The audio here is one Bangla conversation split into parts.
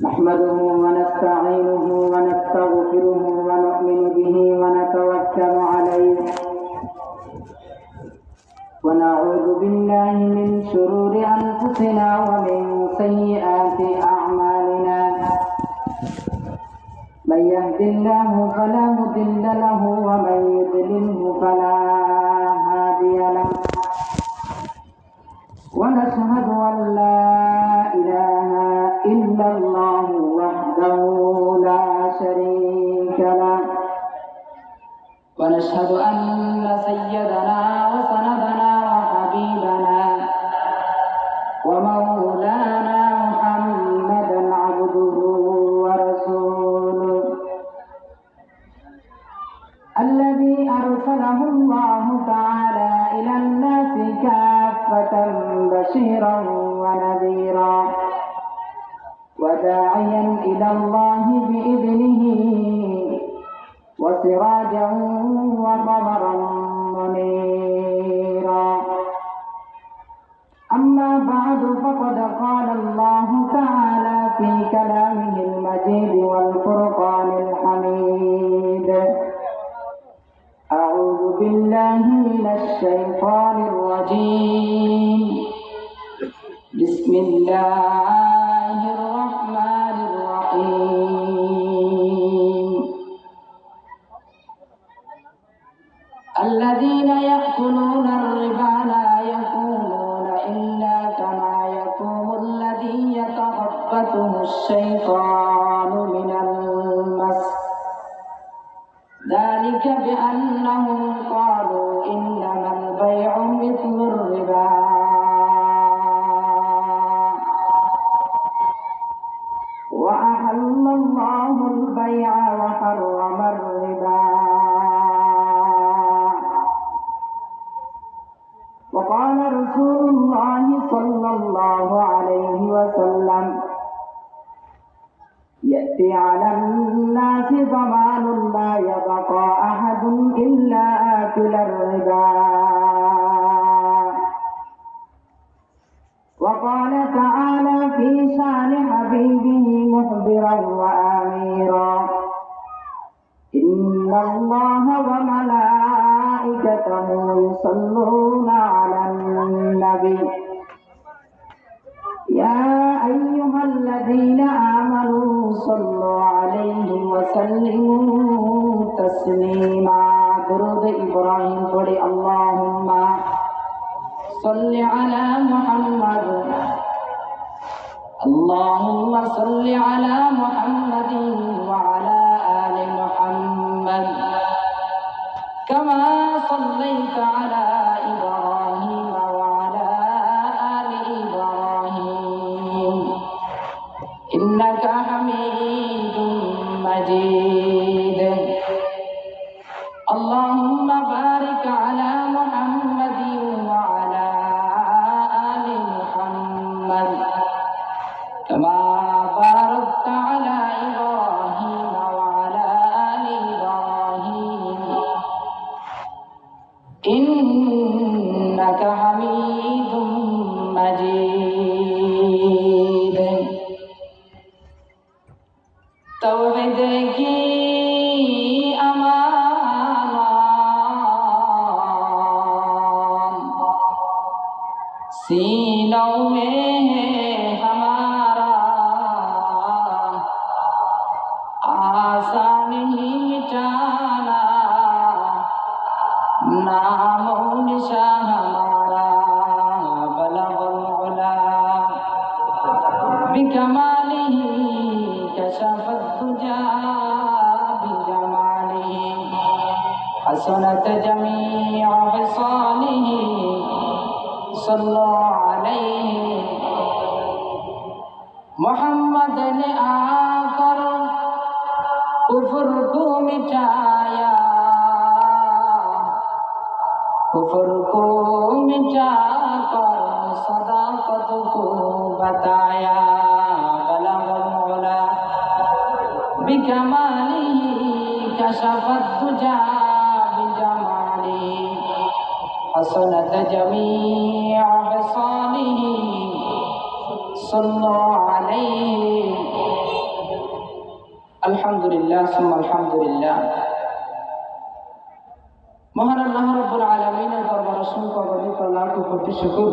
نحمده ونستعينه ونستغفره ونؤمن به ونتوكل عليه ونعوذ بالله من شرور أنفسنا ومن سيئات أعمالنا من يهد الله فلا مضل له ومن يضلله فلا هادي له ونشهد أن لا إله إلا الله وحده لا شريك له ونشهد أن سيدنا وسندنا وحبيبنا ومولانا محمدا عبده ورسوله الذي أرسله الله تعالى إلى الناس كافة بشيرا ونذيرا وداعيا إلى الله بإذنه وسراجا وقمرا منيرا أما بعد فقد قال الله تعالى في كلامه المجيد والفرقان الحميد أعوذ بالله من الشيطان الرجيم بسم الله الرحمن الرحيم الذين يأكلون الربا لا يقومون إلا كما يقوم الذي يتخبطه الشيطان من المس ذلك بأنهم قالوا إنما البيع مثل الربا وأحل الله البيع وحرم الربا وقال رسول الله صلى الله عليه وسلم يأتي على الناس زمان لا يبقى أحد إلا آكل الربا وقال تعالى في شان حبيبه مخبرا وآميرا إن الله وملائكته يصلون على النبي يا أيها الذين آمنوا صلوا عليه وسلموا تسليما درود إبراهيم قل اللهم صل على محمد اللهم صل على محمد وعلى آل محمد كما صليت على إبراهيم وعلى آل إبراهيم إنك حميد مجيد اللهم بارك على محمد وعلى آل محمد كما باركت على إبراهيم وعلى آل إبراهيم إنك حميد مجيد توحيد की अमानत सीनों में है हमारा आसान ही मिटाना नामो निशा हमारा बलगुल उला बिकमालिही कशफत दुजा बिजमालिही हसनत जमीअ खिसालिही सल्लल्लाहु अलैहि मोहम्मद ने आकर कुफ्र को मिटाया कुफ्र को मिटाकर सदाकत को बताया बलगुल उला बिकमालिही कशफत दुजा बिजमालिही हसनत जमीअ खिसालिही सल्लल्लाहु अलैहि আলহামদুলিল্লাহ সুম্মা আলহামদুলিল্লাহ। মহান আল্লাহ রাব্বুল আলামিনের দরবারে অসংখ্য গণিত লাখ কোটি শুকর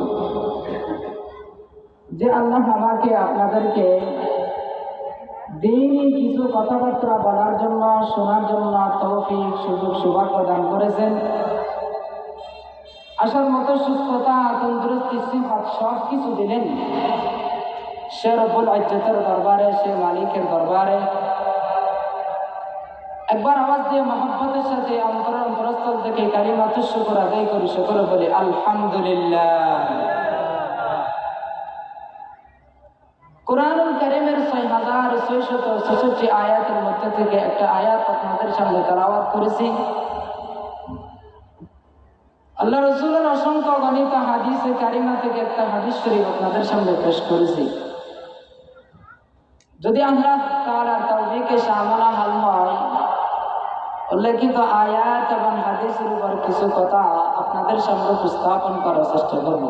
যে আল্লাহ আমাকে আপনাদেরকে দ্বীনি কিছু কথাবার্তা বলার জন্য, শোনার জন্য তৌফিক, সুযোগ, সৌভাগ্য দান করেছেন। আসার মতো সুস্থতা, তন্দুরস্তি, সিফাত সব কিছু দিলেন। সে রব্বুল ইজ্জতের দরবারে, সে মালিকের দরবারে একবার আওয়াজ দিয়ে মহব্বতের সাথে অন্তরস্থল থেকে কালিমাতু শুকর আদায় করি, শুকর বলি আলহামদুলিল্লাহ। কুরআনুল কারীমের ৬৬৬৬ আয়াতের মধ্যে থেকে একটা আয়াত আপনাদের সামনে তেলাওয়াত করেছি। আল্লাহ রাসূলের অসংখ্য গণিত হাদিসে কারিমা থেকে একটা হাদিস শরীফ আপনাদের সামনে পেশ করেছি। যদি আল্লাহ তাআলার তৌফিকে শামালা হাল হয়, উল্লেখিত আয়াত এবং হাদিসের উপর কিছু কথা আপনাদের সামনে উপস্থাপন করার চেষ্টা করব।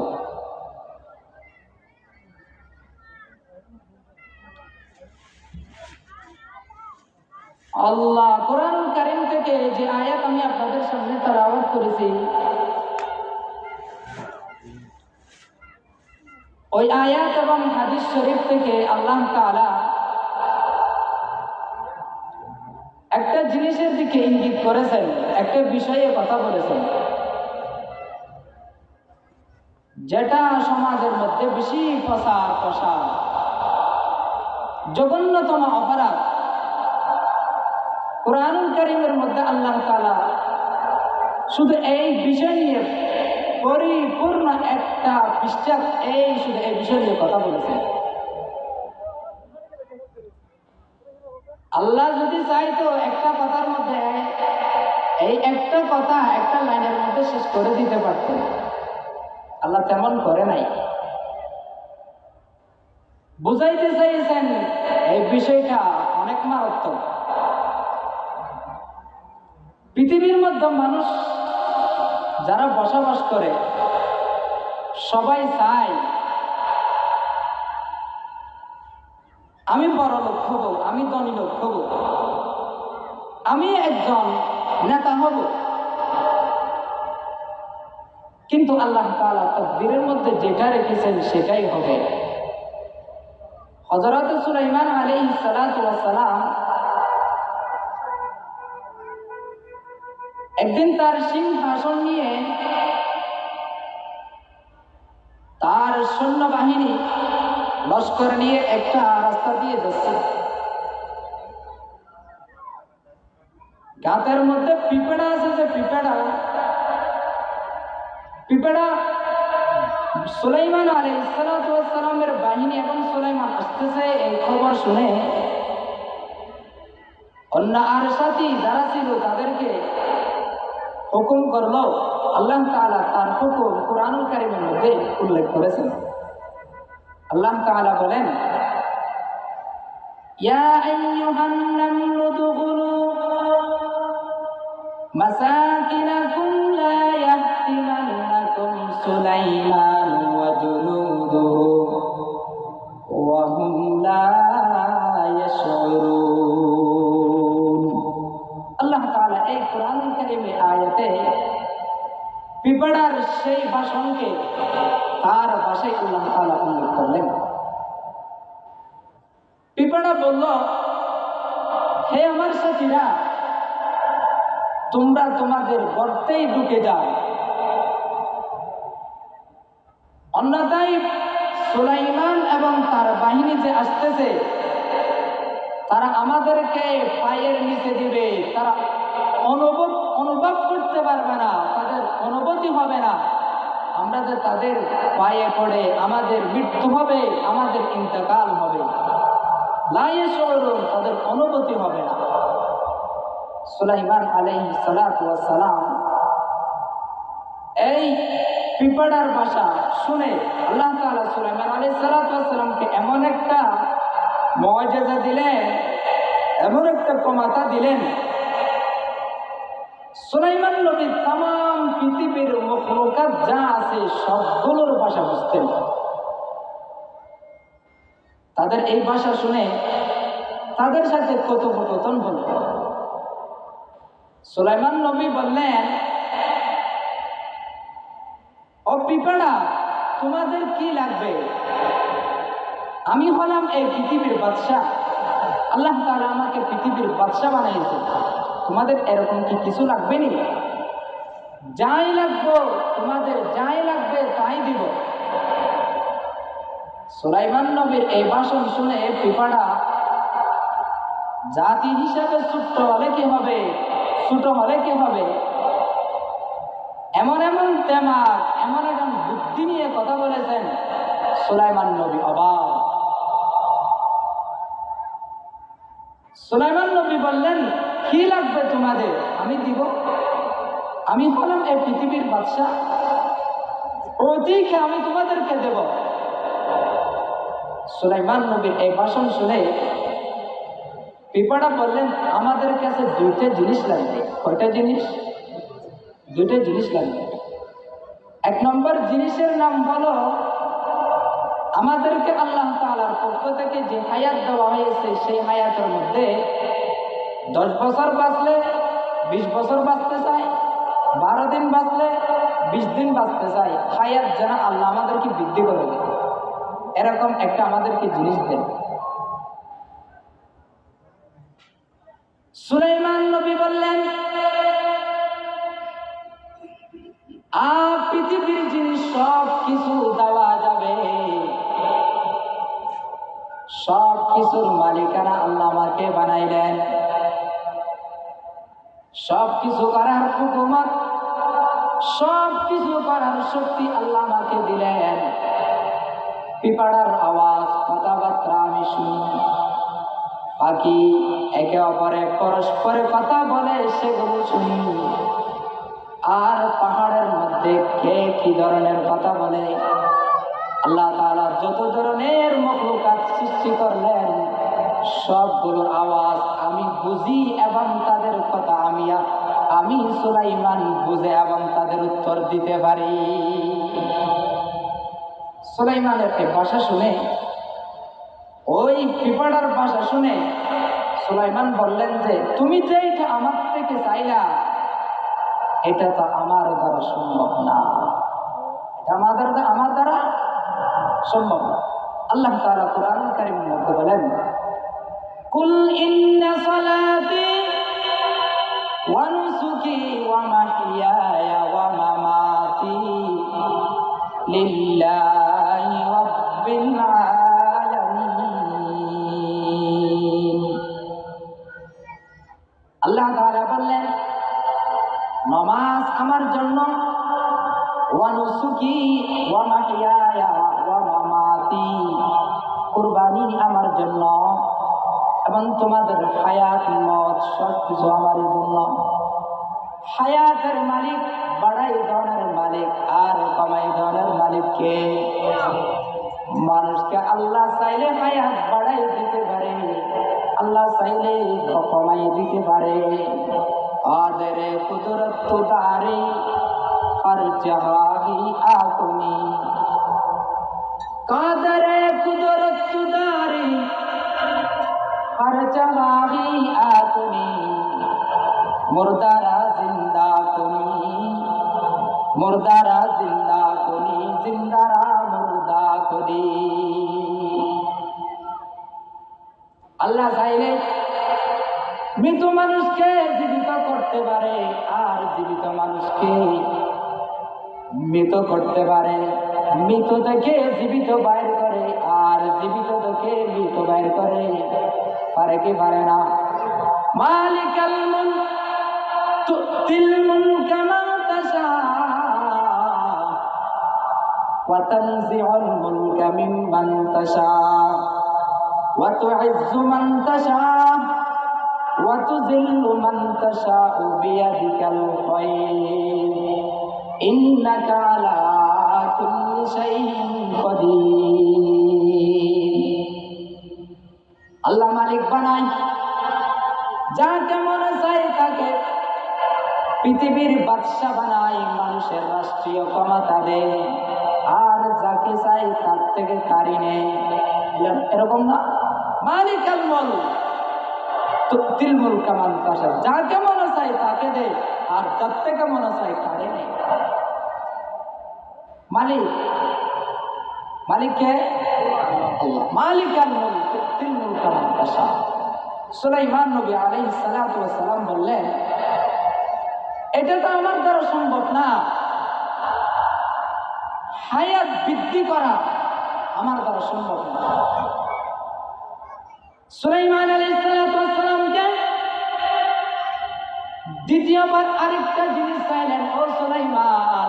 আল্লাহ কোরআনুল কারীম থেকে যে আয়াত আমি আপনাদের সামনে তেলাওয়াত করেছি, ওই আয়াত এবং হাদিস শরীফ থেকে আল্লাহ তাআলা একটা জিনিসের দিকে ইঙ্গিত করেছেন, একটা বিষয়ে কথা বলেছেন, যেটা সমাজের মধ্যে বেশি প্রসার, জঘন্যতম অপরাধ। কুরআনুল কারীমের মধ্যে আল্লাহ তাআলা শুধু এই বিষয় নিয়ে পরিপূর্ণ একটা পৃষ্ঠা শুধু এই বিষয় নিয়ে কথা বলেছেন। আল্লাহ যদি চাইতো একটা কথার মধ্যে এই একটা কথা একটা লাইনের মধ্যে শেষ করে দিতে পারতেন, আল্লাহ তেমন করে নাই। বুঝাইতে চাইছেন এই বিষয়টা অনেক মারাত্মক। পৃথিবীর মধ্যে মানুষ যারা বসবাস করে সবাই চায় আমি বড় লোক হব, আমি ধনী লোক হব, আমি একজন নেতা হব। কিন্তু আল্লাহ তাআলা তাকদীরের মধ্যে যেটা রেখেছেন সেটাই হবে। হযরত সুলাইমান আলাইহিস সালাতু ওয়াস সালাম একদিন তার সিংহাসন নিয়ে তার সৈন্যবাহিনী লস্কর নিয়ে একটা রাস্তা দিয়ে যাচ্ছে। গাতের মধ্যে পিঁপড়া আছে, যে পিঁপড়া সুলাইমান আলাইহিস সালাতু ওয়াস সালামের বাহিনী এবং সুলাইমান আসতেছে এই খবর শুনে অন্য আর সাথী যারা ছিল তাদেরকে হুকুম করলো। আল্লাহ তাআলা তার হুকুম কুরআনুল কারীমের মধ্যে উল্লেখ করেছেন। আল্লাহ তাআলা বলেন, ইয়া আইয়ুহান নামলু দুখুলু মাসাকিনাকুম লা ইয়াহতিমান্নাকুম সুলাইমান ওয়া জুনুদুহু ওয়া হুম লা ইয়াশউরুন। আল্লাহ তাআলা এই কুরআনুল কারীমের আয়াতে পিঁপড়ার সেই ভাষণকে তার ভাষায় আল্লাহ তাআলা উল্লেখ করলেন। পিঁপড়া বলল, হে আমার সাথীরা, তোমরা তোমাদের গর্তেই ঢুকে যাও, অন্যথায় সুলাইমান এবং তার বাহিনী যে আসতেছে তারা আমাদেরকে পায়ের নিচে দিবে, তারা অনুভব করতে পারবে না, তাদের অনুভূতি হবে না। আমরা যে তাদের পায়ে পড়ে আমাদের মৃত্যু হবে, আমাদের ইন্তেকাল হবে, লা ইয়াশউরুন, তাদের অনুভূতি হবে না। সুলাইমান আলাইহিস সালাতু ওয়াস সালাম এই পিঁপড়ার ভাষা শুনে আল্লাহ তাআলা সুলাইমান আলাইহিস সালাতু ওয়াস সালামকে এমন একটা মুআজিজা দিলেন, এমন একটা ক্ষমতা দিলেন, সুলাইমান নবী তামাম পৃথিবীর মখলুকাত যা আছে সবগুলোর ভাষা বুঝতেন। তাদের এই ভাষা শুনে তাদের সাথে কথোপকথন হল। সুলাইমান নবী বললেন, ও পিঁপড়া, তোমাদের কি লাগবে? আমি হলাম এই পৃথিবীর বাদশা। আল্লাহ তাআলা আমাকে পৃথিবীর বাদশা বানাইছে। তোমাদের এরকম কি কিছু লাগবে নি? যাই লাগবে, তোমাদের যাই লাগবে তাই দিব। সুলাইমান নবীর এই ভাষণ শুনে পিঁপড়া জাতি হিসাবে ছোট্ট হলে কি হবে, ছোট হলে কি হবে, এমন এমন তেমাক, এমন এমন বুদ্ধি নিয়ে কথা বলেছেন সুলাইমান নবী অবাক। সুলাইমান নবী বললেন, কি লাগবে তোমাদের? আমি দিব। আমি হলাম এই পৃথিবীর বাদশা, ওদিকে আমি তোমাদেরকে দেব। সুলাইমান নবীর এই ভাষণ শুনে পিঁপড়া বললেন, আমাদের কাছে দুইটা জিনিস লাগবে। কয়টা জিনিস? দুইটা জিনিস লাগবে। এক নম্বর জিনিসের নাম হলো, আমাদেরকে আল্লাহ তাআলার পক্ষ থেকে যে হায়াত দেওয়া হয়েছে, সেই হায়াতের মধ্যে 10 বছর বাঁচলে 20 বছর বাঁচতে চাই, 12 দিন বাঁচলে 20 দিন বাঁচতে চাই। হায়াত যেন আল্লাহ আমাদেরকে বৃদ্ধি করে দেয়, এরকম একটা আমাদেরকে জিনিস দেন। সুলাইমান নবী বললেন, পৃথিবীর জিনিস সব কিছু দেওয়া যাবে, সব কিছুর মালিকানা আল্লাহ আমাকে বানাইলেন, সব কিছু করার হুকুমত, সব কিছু করার শক্তি আল্লাহ আমাকে দিলেন। পিঁপড়ার আওয়াজ, কথাবার্তা আমি শুনি, পাখি একে অপরে পরস্পরে কথা বলে সেগুলো শুনি, আর পাহাড়ের মধ্যে কে কি ধরনের কথা বলে, আল্লাহ তাআলা যত ধরনের মখলুকাত সৃষ্টি করলেন সবগুলোর আওয়াজ আমি বুঝি এবং তাদের কথা আমি সুলাইমান বুঝে এবং তাদের উত্তর দিতে পারি। সুলাইমানের এই ভাষা শুনে, ওই পিঁপড়ার ভাষা শুনে সুলাইমান বললেন যে, তুমি যে এটা আমার থেকে চাইলা, এটা তো আমার দ্বারা সম্ভব না, এটা আমার দ্বারা সম্ভব না। আল্লাহ তাআলা কুরআন কারীমের মধ্যে বলেন, কুল ইন্না সালাতি ওয়া নুসুকি ওয়া মাহইয়ায়া ওয়া মামাতি লিল্লাহি রাব্বিল আলামিন। আল্লাহ তাআলা বললেন, নামাজ আমার জন্য, ওয়া নুসুকি ওয়া মাহইয়ায়া ওয়া মামাতি, কুরবানি আমার জন্য, এবং তোমাদের হায়াত মত সবকিছু আমার জন্য। হায়াতের মালিক, বাড়াই ধনের মালিক আর কমাই ধনের মালিক কে? মানুষকে আল্লাহ চাইলে হায়াত বাড়াই দিতে পারে, আল্লাহ চাইলে কমাই দিতে পারে। কাদের কুদরত দারি হর জাহি আপনি, কাদের কুদরত দারি हर जहाही आतनी, मुर्दारा जिंदा कुनी, मुर्दारा जिंदा कुनी, जिंदारा मुर्दा कुनी। আল্লাহ চাইলে মৃত মানুষকে জীবিত করতে পারে, আর জীবিত মানুষকে মৃত করতে পারে। মৃত থেকে জীবিত বাইর করে, আর জীবিত থেকে মৃত বাইর করে, পারে কি পারে না? মালিকাল মুলক তুতিল মুলকা মান তাশা ওয়া তানজিউল মুলকা মিম্মান তাশা ওয়া তুইজ্জু মান তাশা ওয়া তুযিল্লু মান তাশা বিয়াদিকাল খায়র ইন্নাকা আলা কুল্লি শাইইন কাদির। আল্লাহ মালিক বানায়, যাকে মনে চায় তাকে পৃথিবীর বাদশা বানায়, মানুষের রাষ্ট্রীয় ক্ষমতা দেয়, আর যাকে চায় তার থেকে কারি নেয়। এরকম না? মালিকাল মুলক, তুতিল মুলকা মান তাশা, যাকে মনে চাই তাকে দে, আর যার থেকে মনে চাই তারে নেই। মালিক, মালিক কে? আল্লাহ। মালিকাল মুলক তুতিল মুলকা মান তাশা। সুলাইমান নবী আলাইহিস সালাতু ওয়াস সালাম বললেন, এটা তো আমার দ্বারা সম্ভব না, হায়াত বৃদ্ধি করা আমার দ্বারা সম্ভব না। সুলাইমান আলাইহিস সালাতু ওয়াস সালামকে দ্বিতীয়বার আরেকটা জিনিস চাইলেন। ও সুলাইমান,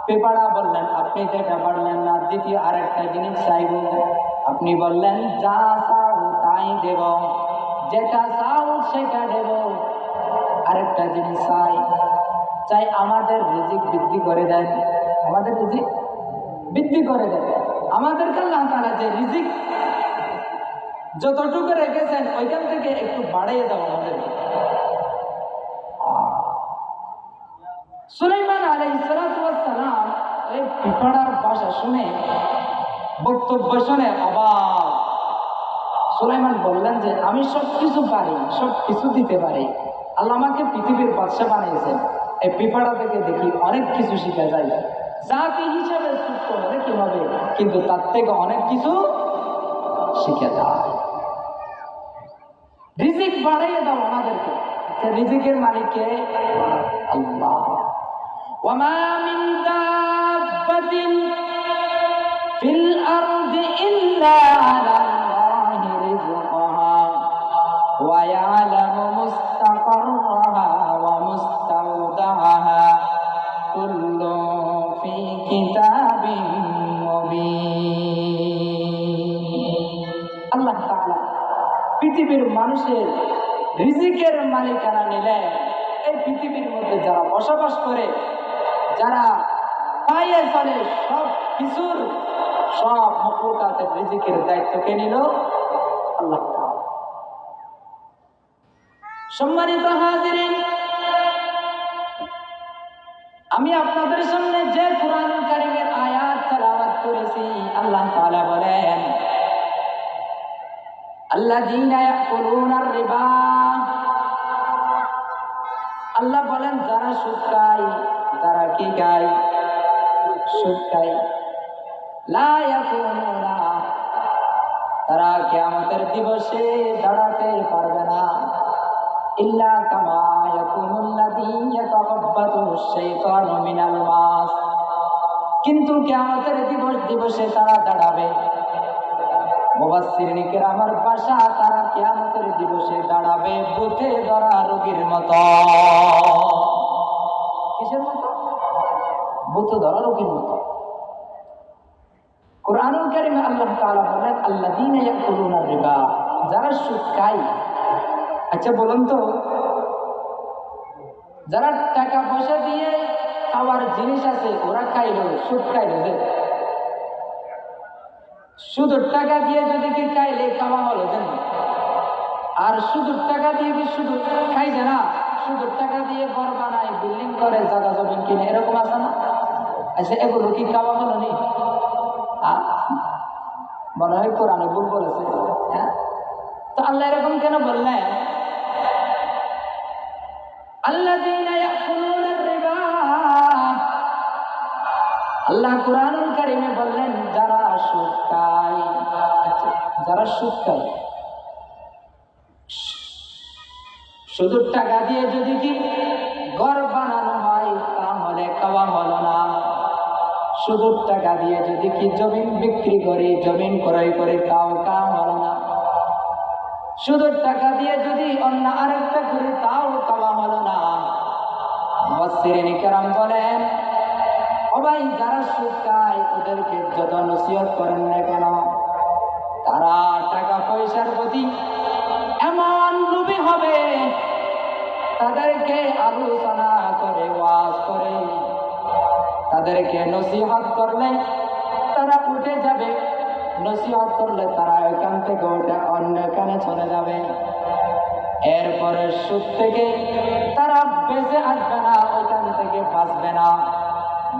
পেপারা বললেন আপনি যেটা পারলেন না, দ্বিতীয় আরেকটা জিনিস চাইব। আপনি বললেন যা চাও তাই দেব, যেটা চাও সেটা দেব। আরেকটা জিনিস চাই আমাদের রিজিক বৃদ্ধি করে দেন, আমাদের রিজিক বৃদ্ধি করে দেন। আমাদেরকে আল্লাহ তাআলা যে রিজিক যতটুকু রেখেছেন ওইখান থেকে একটু বাড়িয়ে দাও আমাদেরকে। সুলাইমান আলাইহিস সালাতু ওয়াস সালাম এই পিঁপড়ার ভাষা শুনে, বক্তব্য শুনে অবাক। সুলাইমান বললেন যে আমি সবকিছু পারি, সবকিছু দিতে পারি, আল্লাহ আমাকে পৃথিবীর বাদশা বানিয়েছেন। এই পিঁপড়া থেকে দেখি অনেক কিছু শিখা যায়, জাতি হিসাবে ছোট্ট হলে কি হবে, কিন্তু তার থেকে অনেক কিছু শিখে যায়। রিজিক বাড়াইয়ে দাও আমাদেরকে। রিজিকের মালিককে আল্লাহ। ওয়ামা মিন দাব্বাতিন ফিল আরদি ইল্লা আলাল্লাহি রিজকুহা ওয়া ইয়ালামু মুস্তাকাররাহা ওয়া মুস্তাওদাহা কুল্লুন ফি কিতাবিন মুবিন। আল্লাহ তাআলা পৃথিবীর মানুষের রিজিকের মালিকানা নিলেন। এই পৃথিবীর মধ্যে যারা বসবাস করে, যারা পায়ে চলে, সব কিছুর, সব মখলুকাতের রিজিকের দায়িত্ব কে নিল? আল্লাহ তাআলা। সম্মানিত হাজিরিন, আমি আপনাদের সামনে যে কুরআনুল কারীমের আয়াত তেলাওয়াত করেছি, আল্লাহ তাআলা বলেন আল্লাযীনা ইয়াকুলুনার রিবা, আল্লাহ বলেন যারা সুদ খায়, যারা কি খায়? সুদ খায়। লা ইয়াকুলুনা, তারা কিয়ামতের দিবসে দাঁড়াতে পারবে না। ইল্লা কামা ইয়াকুমুল্লাযী ইয়াতাকাব্বাতুশ শাইতানু মিনাল মাস, কিন্তু কিয়ামতের দিবসে তারা দাঁড়াবে। মুফাসসিরিন কিরামের ভাষা, তারা কিয়ামতের দিবসে দাঁড়াবে ভূতে ধরা রোগীর মতো। কিসের মতো? ভূতে ধরা রোগীর মতো। কুরআনুল কারীমে আল্লাহ তাআলা বলেন আল্লাযীনা ইয়াকুলুনার রিবা, যারা সুদ খায়। আচ্ছা বলুন তো, যারা টাকা পয়সা দিয়ে খাওয়ার জিনিস আছে ওরা খাইলো, সুদ খাইলো যে? সুদের টাকা দিয়ে যদি কি খাইলে খাওয়া হলো যেন, আর সুদের টাকা দিয়ে কি শুধু খাই যায় না, সুদের টাকা দিয়ে ঘর বানায়, বিল্ডিং করে, জায়গা জমিন কিনে, এরকম আছে না? আচ্ছা এগুলো কি খাওয়া হলো নি? মনে হয় কোরআনে ভুল বলেছে। হ্যাঁ, তো আল্লাহ এরকম কেন বললেন? আল্লাযীনা ইয়াকুলুনার রিবা, আল্লাহ কুরআনুল কারীমে বললেন যারা সুদ খায়। আচ্ছা, যারা সুদ খায়, সুদের টাকা দিয়ে যদি কি ঘর বানানো হয় তাহলে খাওয়া হলো না। সুদের টাকা দিয়ে যদি কি জমিন বিক্রি করে, জমিন ক্রয় করে, তাও খাওয়া হলো না। সুদের টাকা দিয়ে যদি অন্য আরেকটা করে, তাও খাওয়া হলো না। মুফাসসিরিন কিরাম বলেন, ও ভাই যারা সুদ খায় ওদেরকে যত নসিহত করেন না কেন, তারা টাকা পয়সার প্রতি এমন লোভী হবে, তাদেরকে আলোচনা করে, ওয়াজ করে, তাদেরকে নসিহত করলে তারা উঠে যাবে, নসিহত করলে তারা এখান থেকে উঠে অন্য এখানে চলে যাবে। এরপরে সুদ থেকে তারা বেঁচে আসবে না, ওইখান থেকে বাঁচবে না।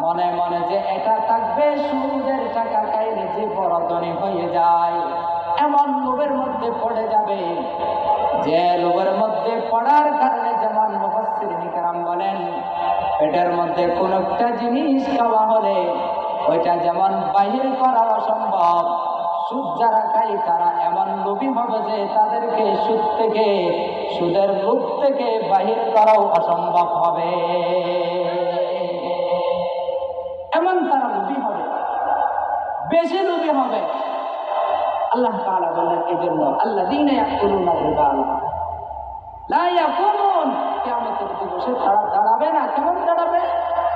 মনে মনে যে এটা থাকবে, সুদের টাকা খাইলে যে বড় ধনী হয়ে যায়, এমন লোভের মধ্যে পড়ে যাবে মধ্যে কোন একটা জিনিস খাওয়া হলে ওইটা যেমন বাহির করা অসম্ভব, সুদ যারা খায় তারা এমন লোভী হবে যে তাদেরকে সুদ থেকে, সুদের লোভ থেকে বাহির করাও অসম্ভব হবে, এমন তারা লোভী হবে, বেশি লোভী হবে। আল্লাহ তাআলা বলেন এজন্য আল্লাযীনা ইয়াকুলুনা রিবা লা ইয়াকুমুন, কিয়ামতের দিবসে তারা দাঁড়াবে না। কেমন দাঁড়াবে?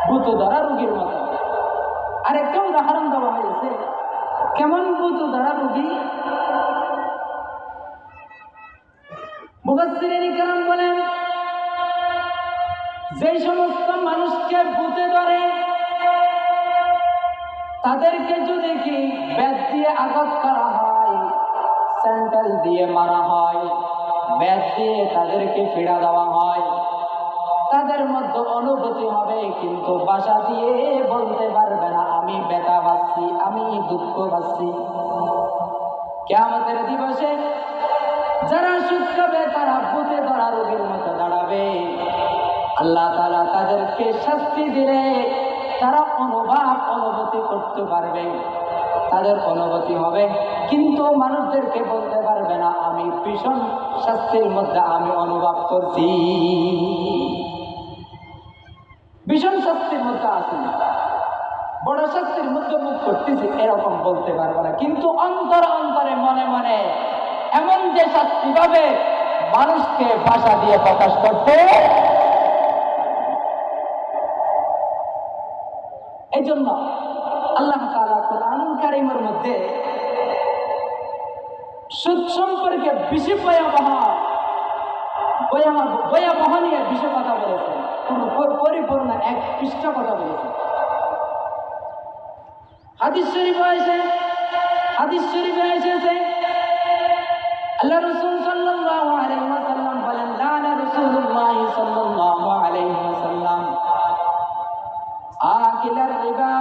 ভূত ধরা রোগীর মতো। আরেকটা উদাহরণ দেওয়া হয়েছে, কেমন ভূত ধরা রোগী? মুফাসসিরিন কিরাম বলেন, যে সমস্ত মানুষকে ভূতে ধরে তাদেরকে যদি কি বেত দিয়ে আঘাত করা হয়, স্যান্ডেল দিয়ে মারা হয়, বেত দিয়ে তাদেরকে পীড়া দেওয়া হয়, তাদের মধ্যে অনুভূতি হবে কিন্তু ভাষা দিয়ে বলতে পারবে না আমি ব্যথা পাচ্ছি, আমি দুঃখ পাচ্ছি। কিয়ামতের দিবসে যারা সুদ খাবে তারা ভূতে ধরা রোগীর মতো দাঁড়াবে। আল্লাহ তাআলা তাদেরকে শাস্তি দিলে তারা অনুভূতি করতে পারবে, তাদের অনুভূতি হবে কিন্তু মানুষদেরকে বলতে পারবে না আমি ভীষণ শাস্তির মধ্যে আমি অনুভব করছি, ভীষণ শাস্তির মধ্যে আছি, বড় শাস্তির মধ্যে মুখ করতেছি, এরকম বলতে পারবে না। কিন্তু অন্তর অন্তরে মনে মনে এমন যে শাস্তি পাবে মানুষকে ভাষা দিয়ে প্রকাশ করতে। এই জন্য আল্লাহ তাআলা কুরআনুল কারীমের মধ্যে সুদ সম্পর্কে বেশি ভয়াবহ নিয়ে বিষয় কথা বলেছেন, পরিপূর্ণ এক পৃষ্ঠা কথা বলেছেন। হাদিস শরীফে এসেছে আল্লাহ রাসূল সাল্লাল্লাহু আলাইহি ওয়াসাল্লাম বলেন, লানা রাসূলুল্লাহ সাল্লাল্লাহু আলাইহি ওয়াসাল্লাম আকিলার রিবা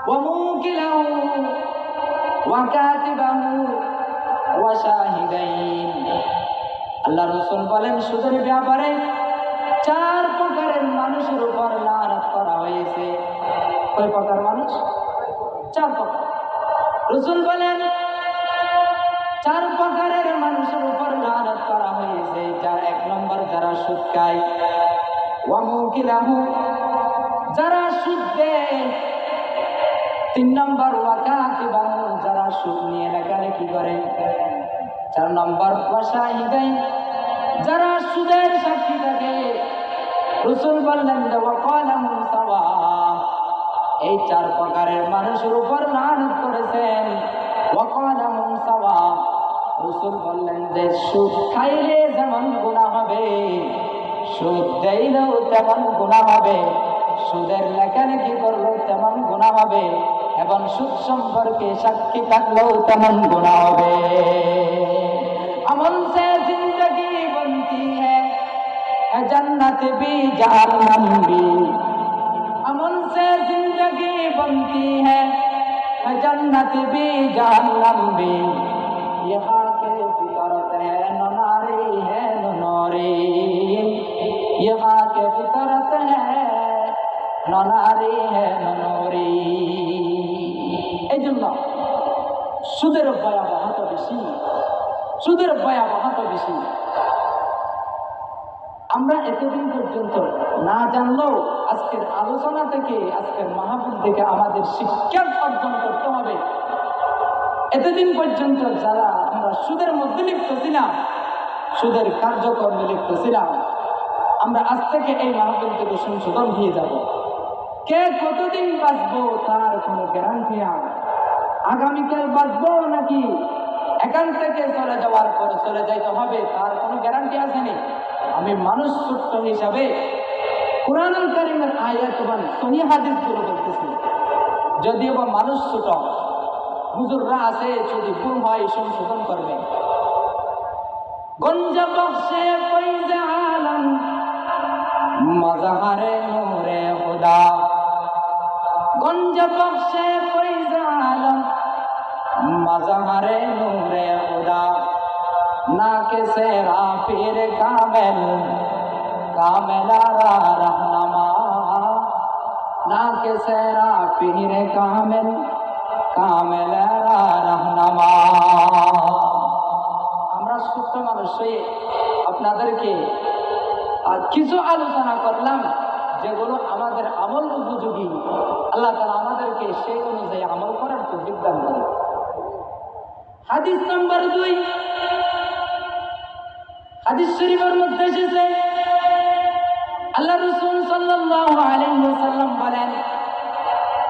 ওয়া মুকিলাহু ওয়া কাতিবাহু ওয়া শাহিদাইন। আল্লাহ রাসূল বলেন সুদের ব্যাপারে 4 প্রকারের মানুষের উপর লানত করা হয়েছে। কয় প্রকার মানুষ? 4 প্রকার। রাসূল বলেন 4 প্রকারের মানুষের উপর লানত করা হয়েছে। যার 1 নম্বর যারা সুদ খায়, ওয়া মুকিলাহু যারা সুদ দেয়, 3 নম্বর ওয়া কাতিবাহু যারা সুদ নিয়ে লেখালেখি করে, 4 নম্বর ওয়া শাহিদাইন যারা সুদের সাক্ষী থাকে। রাসূল বললেন ওয়া ক্বালাহুম সাওয়া, এই 4 প্রকারের মানুষের উপর লানত করেছেন। ওয়া ক্বালাহুম সাওয়া, রাসূল বললেন যে সুদ খাইলে যেমন গুনাহ হবে, সুদ দিলেও তেমন গুনাহ হবে, সুদের লেখালেখি করলেও তেমন গুনাহ হবে, এবং সুদ সম্পর্কে সাক্ষী থাকলেও তেমন গুনাহ হবে। আমল সে জিंदगी बनती है जन्नत भी जहन्नम भी, अमल से जिंदगी बनती है जन्नत भी जहन्नम भी, ये खाके फितरत है न नारी है न नौरी, ये खाके फितरत है न नारी है न नौरी। এই জন্য সুদের ভয়াবহতা বেশি, সুদের ভয়াবহতা বেশি। আমরা এতদিন পর্যন্ত না জানলেও আজকের আলোচনা থেকে, আজকের মাহফিল থেকে আমাদের শিক্ষা অর্জন করতে হবে। এতদিন পর্যন্ত যারা আমরা সুদের মধ্যে লিপ্ত ছিলাম, সুদের কার্যক্রমে লিপ্ত ছিলাম, আমরা আজ থেকে এই মাহফিল থেকে সংশোধন দিয়ে যাব। কে কতদিন বাঁচবো তার কোনো গ্যারান্টি নাই। আগামীকাল বাঁচবো নাকি এখান থেকে চলে যাওয়ার পরে চলে যাইতে হবে তার কোনো গ্যারান্টি আছে নি। আমি মানুষ ছোট্ট হিসাবে কুরআনুল কারীমের আয়াত এবং সহিহ হাদিসগুলো বলতেছি। যদিও বা মানুষ ছোট, হুজুররা আছে, যদি ভুল হয় সংশোধন করবে। গঞ্জ বখশে ফৈজ আলম মজহারে নূরে খুদা, গঞ্জ বখশে ফৈজ আলম মজহারে নূরে খুদা, নাকে সেরা পীর কামেল কামেলারা रहनुमा না কে সেরা পীরে কামেল কামেলেরা রহনামা। আমরা ছোট্ট মানুষ হয়ে আপনাদেরকে কিছু আলোচনা করলাম যেগুলো আমাদের আমল উপযোগী। আল্লাহ তাআলা আমাদেরকে সেই অনুযায়ী আমল করার তৌফিক দান করেন। হাদিস নাম্বার 2, হাদিস শরীফের মধ্যে এসেছে আল্লাহ রাসূল সাল্লাল্লাহু আলাইহি ওয়াসাল্লাম বলেন,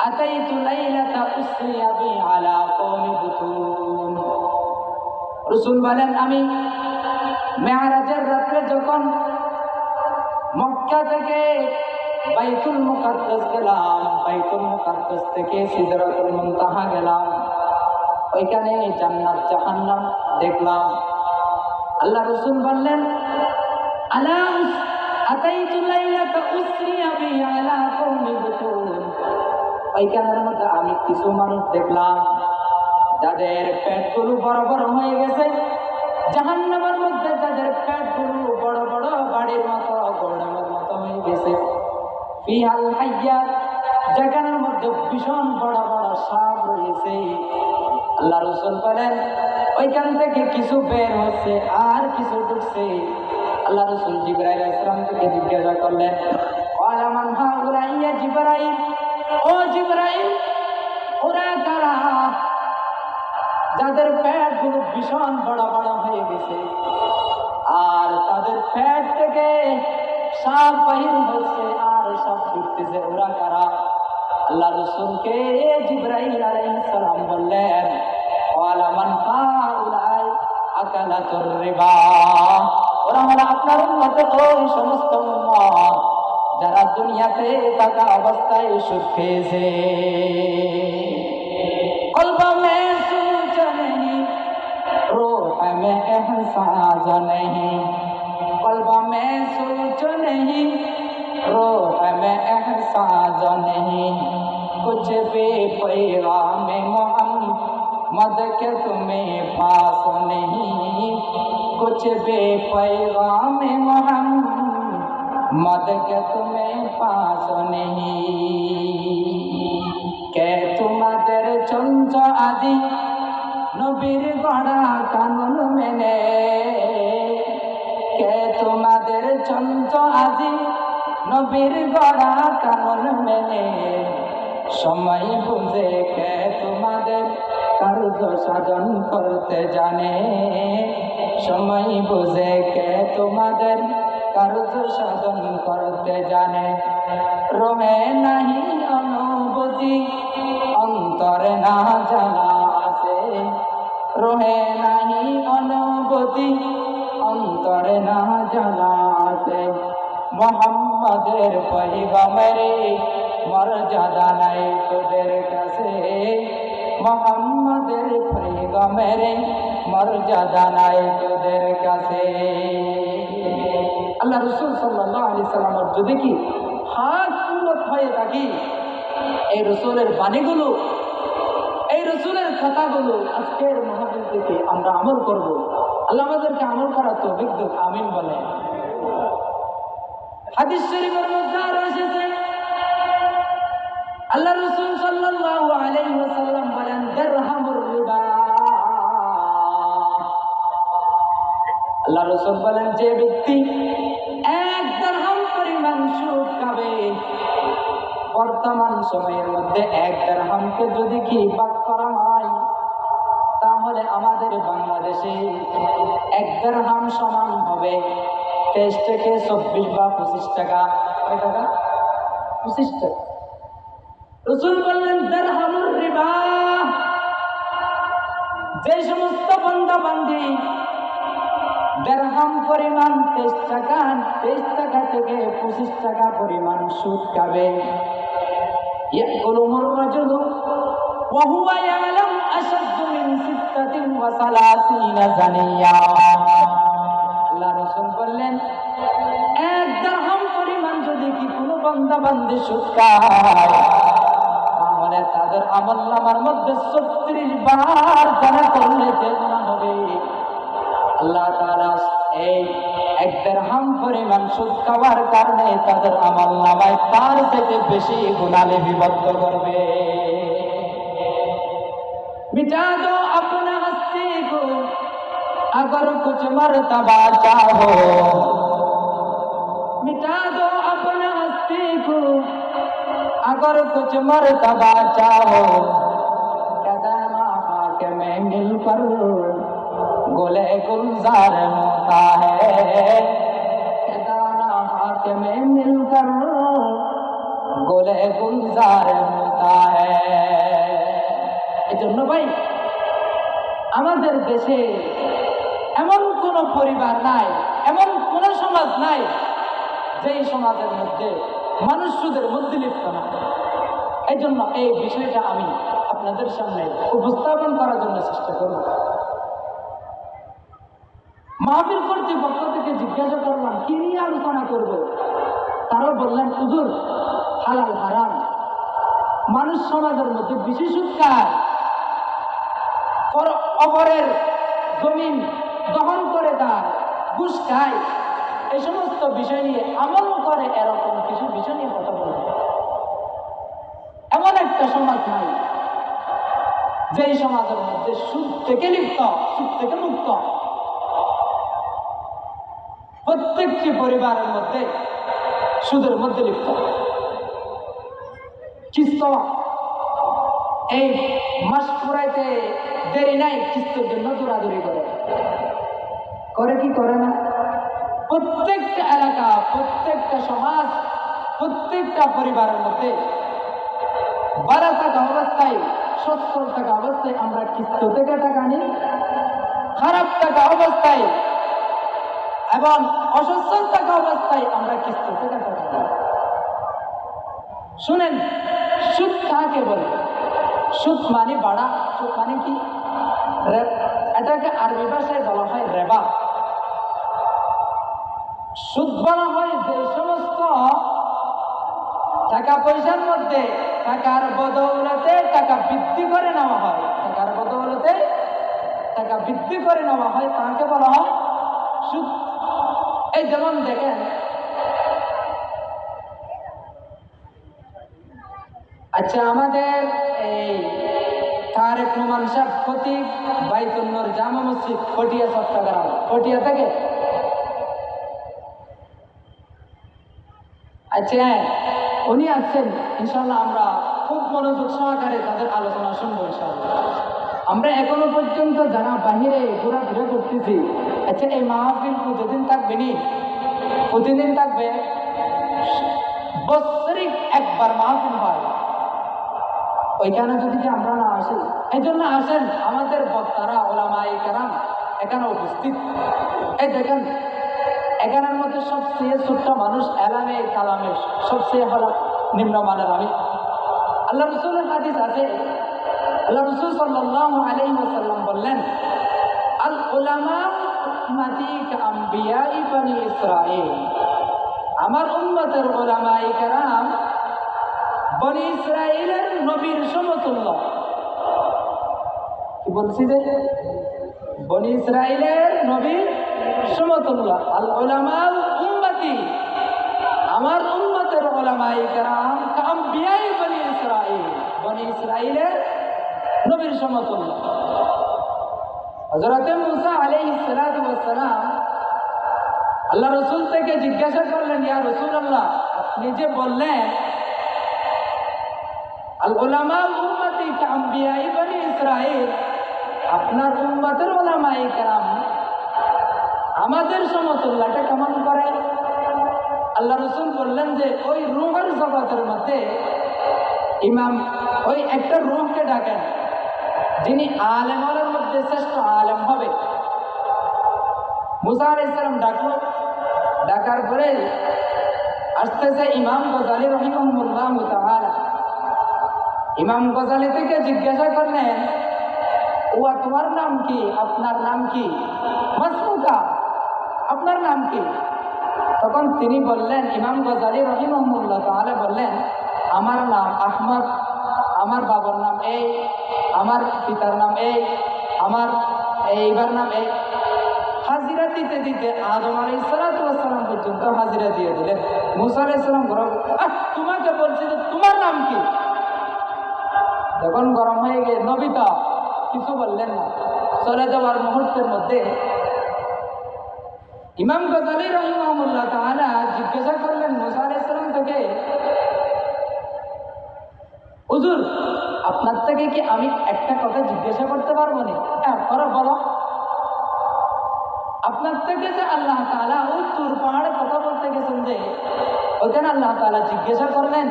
আতাইতু লাইলাতা উসরিয়া বি আলা কওমি বুতুন। রাসূল বলেন, আমি মেরাজের রাতে যখন মক্কা থেকে বাইতুল মুকাদ্দাস গেলাম, বাইতুল মুকাদ্দাস থেকে সিদরাতুল মুনতাহা গেলাম, ওইখানে জান্নাত জাহান্নাম দেখলাম। আল্লাহ রাসূল বললেন, আলা আতাইতু লাইলাতা উসরিয়া বি আলা কওমি বুতুন। ওইখানের মধ্যে আমি কিছু মানুষ দেখলাম যাদের পেটগুলো বড় বড় হয়ে গেছে, জাহান্নামের মধ্যে যাদের পেটগুলো বড় বড় বাড়ির মতো গোলামের মতো হয়ে গেছে। ফিহাল হাইয়াত, যেখানের মধ্যে ভীষণ বড় বড় সাপ রয়েছে। আল্লাহ রাসূল বলেন, ওইখান থেকে কিছু বের হচ্ছে আর কিছু ঢুকছে। আল্লাহ রাসূল জিবরাইল আলাইহিস সালাম থেকে জিজ্ঞাসা করলেন, ওয়ালা মান হাউলা ইয়া জিবরাইল, ও জিবরাইল ওরা কারা যাদের পেটগুলো ভীষণ বড় বড় হয়ে গেছে আর তাদের পেট থেকে সাপ বাহির হচ্ছে আর সাপ ঢুকতেছে, ওরা কারা? আল্লাহ রাসূলকে জিবরাইল আলাইহিস সালাম বললেন, ওয়ালা মান হাউলাই আকালাতুর রিবা, ওরা হলো আপনার উম্মতের ওই সমস্ত উম্মত যারা দুনিয়াতে থাকা অবস্থায় সুদ খেয়েছে। কলবা মে সোচ নেহি, রূহ মে এহসাস নেহি, কলবা মে সোচ নেহি, রূহ মে এহসাস নেহি, कुछ भी पैगाम मोहम्मद के तुम्हें पास नहीं, कुछ भी पैगाम मोहम्मद के तुम्हें पास नहीं। কে তোমাদের চঞ্চ আদি নবীর গড়া কানুন মেনে, কে তোমাদের চঞ্চ আদি নবীর গড়া কানুন মেনে, সময় বুঝে কে তোমাদের কার্য সাধন করতে জানে, সময় বুঝে কে তোমাদের কার্য সাধন করতে জানে। রোহে নাহি অনুভূতি অন্তরে না জানা আছে, রোহে নাহি অনুভূতি অন্তরে না জানা আছে। মোহাম্মদের পয়গম্বরে মর্যাদা নাই তোদের কাছে, মোহাম্মদের পয়গম্বরে মর্যাদা নাই তোদের কাছে। আল্লাহ রাসূল সাল্লাল্লাহু আলাইহি সাল্লামের যদি কি হাত উন্নত হয়ে থাকি, এই রাসূলের বাণীগুলো, এই রাসূলের কথাগুলো আজকের মাহফিল থেকে আমরা আমল করব। আল্লাহ আমাদেরকে আমল করার তৌফিক দান, আমিন বলে। হাদিস শরীফের মধ্যে আরো এসেছে আল্লাহ রাসূল সাল্লাল্লাহু আলাইহি ওয়াসাল্লাম বলেন, দিরহামুর রিবা। আল্লাহ রাসূল বলেন, যে ব্যক্তি এক দিরহাম পরিমাণ সুদ খাবে, বর্তমান সময়ের মধ্যে এক দিরহামকে যদি কি ভাগ করা হয়, তাহলে আমাদের বাংলাদেশে এক দিরহাম সমান হবে 23 থেকে 24 বা 25 টাকা। কয় টাকা? 25 টাকা। রাসূল বললেন, দিরহামুর রিবা, যে সমস্ত বান্দা বান্দি দিরহাম পরিমাণ 23 টাকা থেকে 25 টাকা পরিমাণ সুদ খাবে, ইয়াকুলুর রাজুলু ওয়া হুয়া ইয়ালাম আশাদ্দু মিন 36 জানিয়া। আল্লাহ রাসূল বললেন, এক দিরহাম পরিমাণ যদি কি কোনো বান্দা বান্দি সুদ খায়, তাহলে তাদের আমলনামার মধ্যে 36 বার জানা করলে যে গুনাহ হবে, আল্লাহ তাআলা এই এক দিরহাম পরিমাণ সুদ খাওয়ার কারণে তাদের আমলনামায় তার থেকে বেশি গুনাহ লিপিবদ্ধ করবে। मिटा दो अपना हस्ती को अगर कुछ मर्तबा चाहो, मिटा दो अपना हस्ती को अगर कुछ मर्तबा चाहो, कदमा खाक में मिलकर गोले गुलजार होता है, कदमा खाक में मिलकर गोले गुलजार होता है। এজন্য ভাই আমাদের দেশে এমন কোন পরিবার নাই, এমন কোন সমাজ নাই যেই সমাজের মধ্যে মানুষ সুদের মধ্যে লিপ্ত না। এই জন্য এই বিষয়টা আমি আপনাদের সামনে উপস্থাপন করার জন্য চেষ্টা করব। মাহফিল কর্তৃপক্ষ থেকে জিজ্ঞাসা করলাম কি নিয়ে আলোচনা করব, তারাও বললেন হুজুর হালাল হারাম, মানুষ সমাজের মধ্যে বেশি সুদ খায়, অপরের জমিন দখল করে দেয়, ঘুষ খায়, এই সমস্ত বিষয় নিয়ে আমল করে, এরকম কিছু বিষয় নিয়ে কথা বলবে। এমন একটা সমাজ নাই যেই সমাজের মধ্যে সুদ থেকে লিপ্ত, সুদ থেকে মুক্ত। প্রত্যেকটি পরিবারের মধ্যে সুদের মধ্যে লিপ্ত। কিস্ত এই মাস পুরাইতে দেরি নাই, কিস্তের জন্য দৌড়াদৌড়ি করে কি করে না? প্রত্যেকটা এলাকা, প্রত্যেকটা সমাজ, প্রত্যেকটা পরিবারের মধ্যে ভালো থাকা অবস্থায়, সচ্ছল থাকা অবস্থায় আমরা কিস্ত থেকে টাকা নিই, খারাপ থাকা অবস্থায় এবং অসচ্ছল থাকা অবস্থায় আমরা কিস্ত থেকে টাকা নিই। শুনেন, সুদ কাকে বলে? সুদ মানে বাড়া, সুদ মানে কি? এটাকে আরবি ভাষায় বলা হয় রেবা। সুদ বলা হয় যে সমস্ত টাকা পয়সার মধ্যে টাকার বদৌলতে টাকা বৃদ্ধি করে নেওয়া হয়, টাকার বদৌলতে টাকা বৃদ্ধি করে নেওয়া হয়, তাকে বলা হয় সুদ। এই যেমন দেখেন, আচ্ছা আমাদের এই তারেক নোমান সাহেব খতিব বাইতুল নূর জামা মসজিদ পটিয়া, চট্টগ্রাম, পটিয়া থেকে। আচ্ছা উনি আসছেন, ইনশাল্লাহ আমরা খুব মনোযোগ সহকারে তাদের আলোচনা শুনবো ইনশাল্লাহ। আমরা এখনো পর্যন্ত যারা বাহিরে ঘোরাফেরা করতেছি, আচ্ছা এই মাহফিল প্রতিদিন থাকবে নি? প্রতিদিন থাকবে? বৎসরিক একবার মাহফিল হয়, ওইখানে যদি কি আমরা না আসি? এই জন্য আসেন, আমাদের বক্তারা ওলামায়ে কেরাম এখানে উপস্থিত। এই দেখেন এখানের মধ্যে সবচেয়ে ছোট্ট মানুষ, এলামে কালামে সবচেয়ে হল নিম্নমানের আমি। আল্লাহ রসুলের হাদিস আছে, আল্লাহ রসুল সাল্লাল্লাহু আলাইহি ওয়াসাল্লাম বললেন, আল উলামা উম্মতি কাআম্বিয়াই বনি ইসরাঈল, আমার উম্মতের ওলামায়ে কেরাম বনি ইসরাঈলের নবীর সমতুল্য। কি বলছি যে বনি ইসরাঈলের নবীর সমতুল্য। আল উলামা উম্মতি, আমার উম্মতের ওলামায়ে কেরাম কাআম্বিয়াই বনি ইসরাঈল, বনি ইসরাঈলের নবীর সমতুল্য। হযরত মুসা আলাইহিস সালাতু ওয়াস সালাম আল্লাহ রাসূল থেকে জিজ্ঞাসা করলেন, ইয়া রাসূলুল্লাহ, আপনি যে বললেন আল উলামা উম্মতি কাআম্বিয়াই বনি ইসরাঈল, আপনার উম্মতের ওলামায়ে কেরাম আমাদের সমতুল্যটা কেমন করে? আল্লাহ রাসূল বললেন যে ওই রূহের জগতের মধ্যে ইমাম, ওই একটা রূহকে ডাকেন, যিনি আলেমের মধ্যে শ্রেষ্ঠ আলেম হবে। মুসা আলাইহিস সালাম ডাকলো, ডাকার পরে আসতেছে ইমাম গজালি রাহিমাহুল্লাহ তাআলা। ইমাম গজালি থেকে জিজ্ঞাসা করলেন, ওয়া তোমার নাম কি? আপনার নাম কি? মাসমুকা, আপনার নাম কি? তখন তিনি বললেন, ইমাম গজালি রাহিমাহুল্লাহ তাআলা বললেন, আমার নাম আহমদ, আমার বাবার নাম এই, আমার পিতার নাম এই, আমার এইবার নাম এই। হাজিরা দিতে দিতে আদম আলাইহিস সালাম পর্যন্ত হাজিরা দিয়ে দিলেন। মুসা আলাইহিস সালাম তোমাকে বলছি যে তোমার নাম কি? যখন গরম হয়ে গিয়ে নবী তো কিছু বললেন না। চলে যাওয়ার মুহূর্তের মধ্যে ইমাম গজালী রাহিমাহুল্লাহ তাআলা জিজ্ঞাসা করলেন মুসা আলাইহিস সালাম থেকে, হুজুর আপনার থেকে কি আমি একটা কথা জিজ্ঞাসা করতে পারবো না? হ্যাঁ করো, বলো। আপনার থেকে যে আল্লাহ তাআলা ওই তুর পাহাড়ে কথা বলতে গেছেন, যে ওখানে আল্লাহ তাআলা জিজ্ঞাসা করলেন,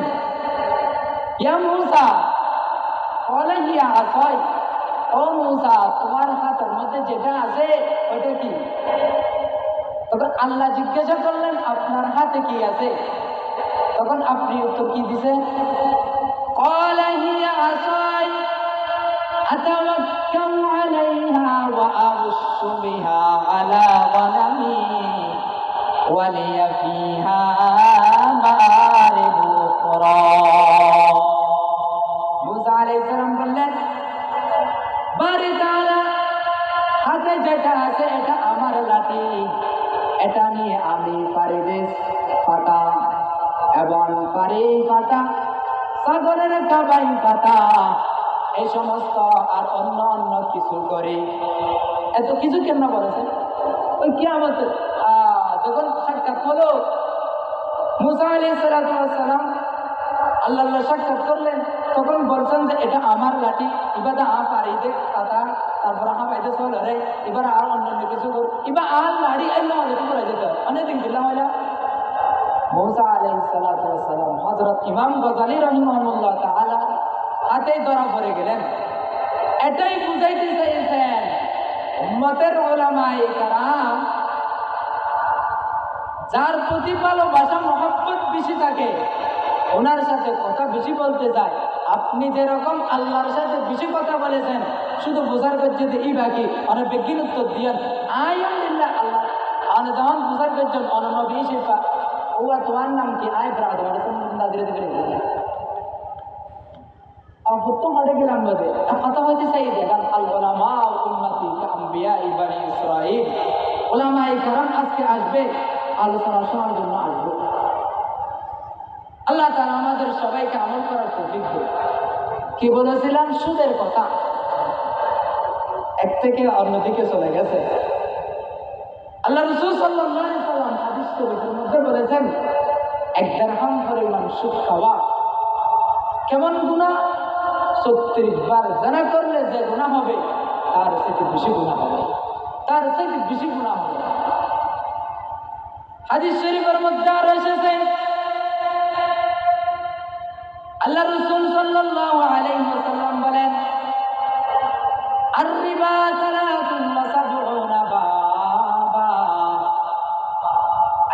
ইয়া মূসা ক্বালা হিয়া আসাই, ও মূসা তোমার হাতের মধ্যে যেটা আছে ওটা কি? তখন আল্লাহ জিজ্ঞাসা করলেন আপনার হাতে কি আছে? তখন আপনি উত্তর কি দিছেন? ক্বালা হিয়া আসাই আতাওয়াক্কালু আলাইহা ওয়া আগুশশু বিহা আলা গনামি ওয়া লিয়া ফিহা মাআরিবু উখরা। মুসা আলাইহিস সালাম বললেন, বারি তাআলা হাতে যেটা আছে এটা আমার লাঠি, এটা নিয়ে আমি পারিদেশ পাতা এবং পারি পাতা, সাগরের কাবাই পাতা, এই সমস্ত আর অন্য অন্য কিছু করে। এত কিছু কেন বলেছেন? ওই কিয়ামত যখন সাক্ষাৎ হলো, মুসা আলাইহিস সালাম আল্লাহ সাক্ষাৎ করলেন, তখন বলছেন যে এটা আমার লাঠি, এবার পারি দেখ পাতা, তারপর পাইতে চল রে, এবার আর অন্যান্য কিছু কর, এবার আর লাড়ি করে যেত অনেকদিন দিলাম হইলা। মুসা আলাইহিস সালাম হযরত ইমাম গজালী রাহিমাহুল্লাহ তাআলা হাতে ধরা পড়ে গেলেন। এটাই বুঝাইতে চাইছেন উম্মতের উলামায়ে কেরাম যার প্রতি ভালোবাসা মহব্বত বেশি থাকে ওনার সাথে কথা বেশি বলতে যায়। আপনি যেরকম আল্লাহর সাথে বেশি কথা বলেছেন, শুধু বোঝার করছে যে এই বাকি অনেক বেগিন উত্তর দিয়েন আলহামদুলিল্লাহ আল্লাহ আর যেমন বোঝার করছেন অননবী শিফা ও তোমার নাম কি? আয় ব্রাদ নাজিরে দিকে হত্যা হয়ে গেলাম বলে কথা হয়েছে চাই দেখেন আল উলামা উম্মতি কাম্বিয়া ইবানি ইসরাঈল। উলামায়ে কেরাম আজকে আসবে, আলোচনা শোনার জন্য আসবে। আল্লাহ তাআলা আমাদের সবাইকে আমল করার তৌফিক দেন। কি বলেছিলাম? সুদের কথা এক থেকে অন্যদিকে চলে গেছে। আল্লাহ রাসূল সাল্লাল্লাহু আলাইহি ওয়াসাল্লাম হাদিস শরীফের মধ্যে বলেছেন, এক দিরহাম পরিমাণ সুদ খাওয়া কেমন গুনাহ? 36 বার জিনা করলে যে গুনাহ হবে তার থেকে বেশি গুনাহ হবে, তার থেকে বেশি গুনাহ হবে। হাদিস শরীফের মধ্যে আর এসেছে আল্লাহ রাসূল সাল্লাল্লাহু আলাইহি ওয়াসাল্লাম বলেন, আর-রিবা 73 বাবা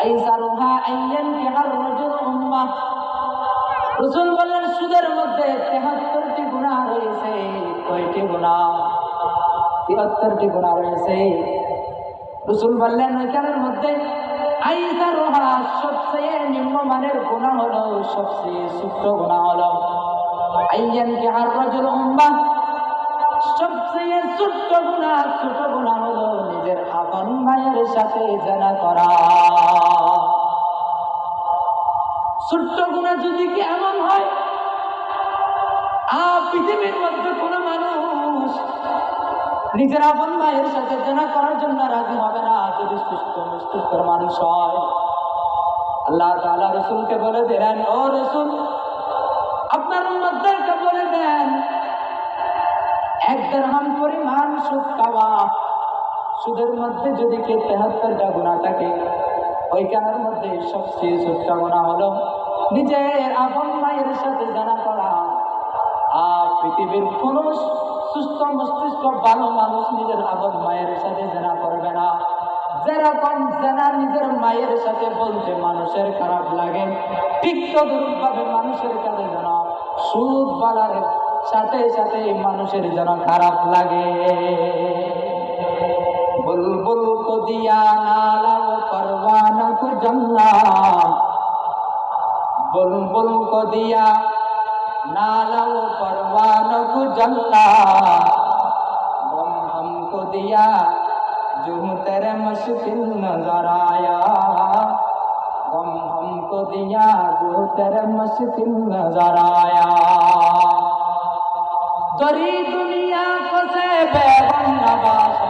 আইসারুহা আইয়ানকিহার রাজুল উম্মাহ। রাসূল বললেন সুদের মধ্যে 73টি গুনাহ রয়েছে। কয়টি গুনাহ? 73টি গুনাহ রয়েছে। রাসূল বললেন ওইখানের মধ্যে আইসারুহা সবচেয়ে নিম্নমানের গুনাহ হলো, সবচেয়ে ছোট গুনাহ হলো আইয়ানকিহার রাজুল উম্মাহ। সবচেয়ে ছোট গুনাহ হলো নিজের আপন ভাইয়ের সাথে জিনা করা। ছোট্ট গুনাহ যদি কি এমন হয় পৃথিবীর মধ্যে কোন মানুষ নিজের আপন ভাইয়ের সাথে জিনা করার জন্য রাজি হবে না যদি সুস্থ মস্তিষ্ক মানুষ হয়। আল্লাহ তাআলা রাসূলকে বলে দেন, ও রাসূল আপনার উম্মতদেরকে বলে দেন, এক দিরহাম পরিমাণ সুদ খাওয়া, সুদের মধ্যে যদি কে 73টা গুনাহ থাকে, ওইখানের মধ্যে সবচেয়ে ছোট্ট গুনাহ হলো নিজের আপন ভাইয়ের সাথে জিনা করা। পৃথিবীর কোন সুস্থ মস্তিষ্ক ভালো মানুষ নিজের আপন মায়ের সাথে জিনা করবে না। যেরকম জিনা নিজের মায়ের সাথে বলতে মানুষের খারাপ লাগে, ঠিক তদ্রূপভাবে মানুষের কাছে যেন সুদ বলার সাথে সাথে মানুষের যেন খারাপ লাগে। বুলবুল কো দিয়া নালা ও পরওয়ানা কো জান্নাত, বুলবুল কো দিয়া नाला वो परवान को जल्ला, गम हमको दिया जो तेरे मुश्किल नजर आया, गम हमको दिया जो तेरे मुश्किल नजर आया। दरी दुनिया को से बेगम नवाशा,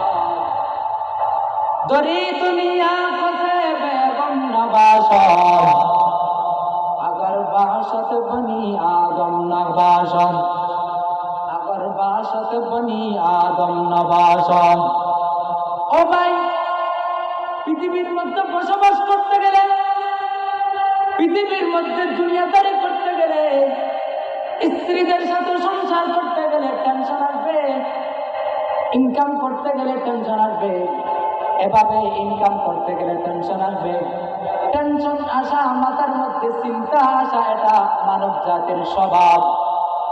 दरी दुनिया को से बेगम नवाशा, अगर बाशत बनी आदम नवाशा, अगर बाशत बनी आदम नवाशा। ও ভাই, পৃথিবীর মধ্যে বসবাস করতে গেলে, পৃথিবীর মধ্যে দুনিয়াদারি করতে গেলে, স্ত্রীদের সাথে সংসার করতে গেলে টেনশন আসবে, ইনকাম করতে গেলে টেনশন আসবে, এভাবে ইনকাম করতে গেলে টেনশন আসবে। টেনশন আসা, মাথার মধ্যে চিন্তা আসা, এটা মানব জাতির স্বভাব।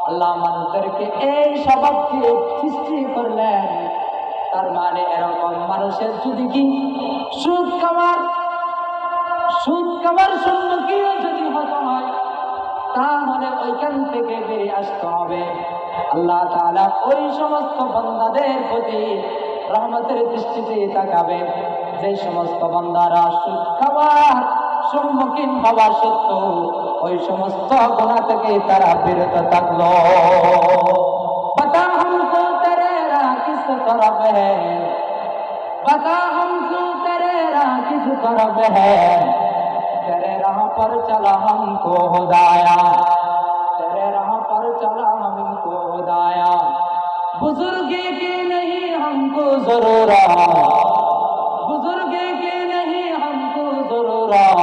আল্লাহ মানুষদেরকে এই স্বভাব দিয়ে সৃষ্টি করলেন। তার মানে এরকম মানুষের যদি কি সুদ খাওয়ার সম্মুখীন যদি হতে হয়, তাহলে ওইখান থেকে বেরিয়ে আসতে হবে। আল্লাহ তাআলা ওই সমস্ত বান্দাদের প্রতি রহমতের দৃষ্টিতে তাকাবেন যে সমস্ত বান্দারা সুদ খাওয়ার সম্মুখীন হওয়া সত্ত্বেও ওই সমস্ত গুনাহ থেকে তারা বিরত থাকলো। बता हमको तेरे राह किस तरफ है, बता हमको तेरे राह किस तरफ है, तेरे राह पर चला हमको खुदाया, तेरे राह पर चला हमको खुदाया। बुजुर्गी की नहीं हमको जरूरत, बुजुर्गी की नहीं हमको जरूरत,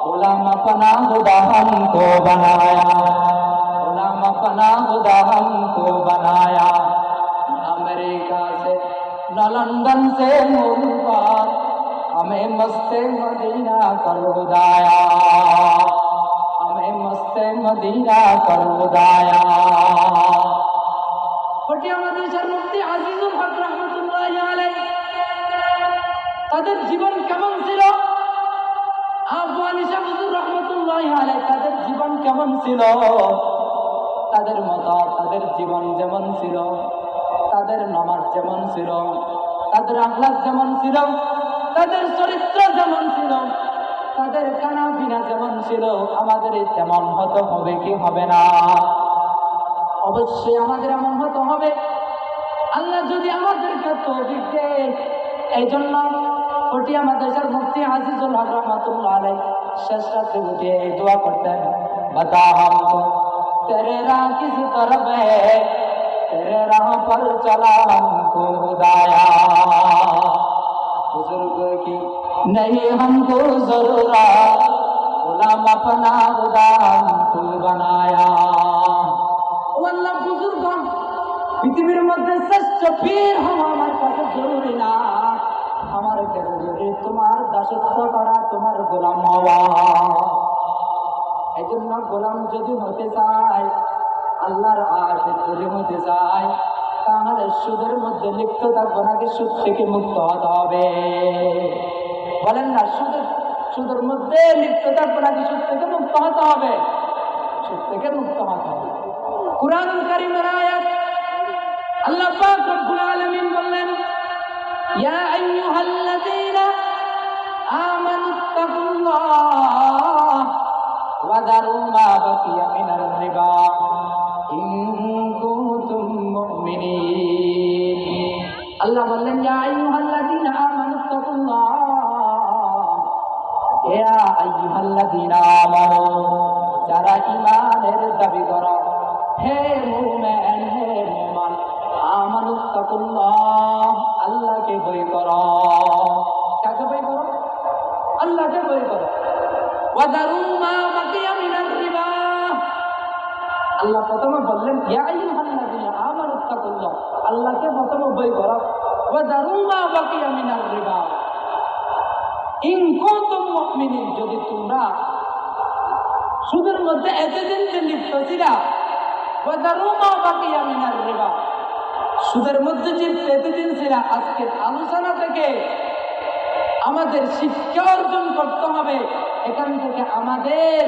गुलाम अपना खुदा हमको बनाया, गुलाम अपना खुदा हमको बनाया। अमेरिका से न लंदन से मुल्क, हमें मस्ते मदीना कर खुदाया, हमें मस्ते मदीना कर खुदाया। পটিয়া মাদ্রাসার মুফতি আজিজুল হক রাহমাতুল্লাহি আলাইহি, তাদের জীবন কেমন ছিল? আবু আনিসা হুজুর রাহমাতুল্লাহি আলাইহি, তাদের জীবন কেমন ছিল? তাদের মতো তাদের জীবন যেমন ছিল, তাদের নামাজ যেমন ছিল, তাদের আখলাক যেমন ছিল, তাদের চরিত্র যেমন ছিল, তাদের খানা পিনা যেমন ছিল, আমাদের তেমন হতে হবে কি হবে না? অবশ্যই আমাদের এমন হতে হবে। আল্লাহ যদি আমাদেরকে তৌফিক দেয়। এই জন্য পটিয়া মাদ্রাসার মুফতি আজিজুল হক রাহমাতুল্লাহি আলাইহি শেষ রাতে উঠে এই দোয়া করতেন, बता हमको तेरे राह किस तरफ है, तेरे राह पर चला हमको खुदाया। बुजुर्ग की नहीं हमको जरूरत, गुलाम अपना खुदा हमको बनाया। ও আল্লাহ, বুজুর্গ পৃথিবীর মধ্যে শ্রেষ্ঠ পীর হওয়া আমার কাছে জরুরি না, আমার কাছে জরুরি তোমার দাসত্ব করা, তোমার গোলাম হওয়া। এই জন্য গোলাম যদি হতে চায়, আল্লাহর আশিক যদি হতে চায়, তাহলে সুদের মধ্যে লিপ্ত থাকবো নাকি সুদ থেকে মুক্ত হতে হবে? বলেন না, সুদের মধ্যে লিপ্ত থাকবো নাকি সুদ থেকে মুক্ত হতে হবে? সুদ থেকে মুক্ত হতে হবে। কুরআনুল কারীমের আয়াত আল্লাহ পাক রব্বুল আলামিন বললেন, ইয়া আইয়ুহাল্লাযীনা আমানুত্তাকুল্লাহ ওয়া দারু মা বাকিয়া মিনার রিবা ইন কুনতুম মুমিনিন। আল্লাহ বললেন, ইয়া আইয়ুহাল্লাযীনা আমানুত্তাকুল্লাহ, ইয়া আইয়ুহাল্লাযীনা আমানু, যারা ঈমানের দাবি করো, হে মুমিন, হে মুমিন, আমানুত্তাকুল্লাহ, আল্লাহকে ভয় করো। কাকে ভয় করো? আল্লাহকে ভয় করো। ওয়া দারু মা বাকিয়া মিনার রিবা, আল্লাহ প্রথমে বললেন ইয়া আইয়ুহাল্লাযীনা আমানুত্তাকুল্লাহ, আল্লাহকে প্রথমে ভয় করো। ওয়া দারু মা বাকিয়া মিনার রিবা ইন কুনতুম মুমিনিন, যদি তোমরা সুদের মধ্যে এতদিন যে লিপ্ত ছিলা, ওয়া দারু মা বাকিয়া মিনার রিবা, সুদের মধ্যে যে এতদিন ছিলা, আজকের আলোচনা থেকে আমাদের শিক্ষা অর্জন করতে হবে, এখান থেকে আমাদের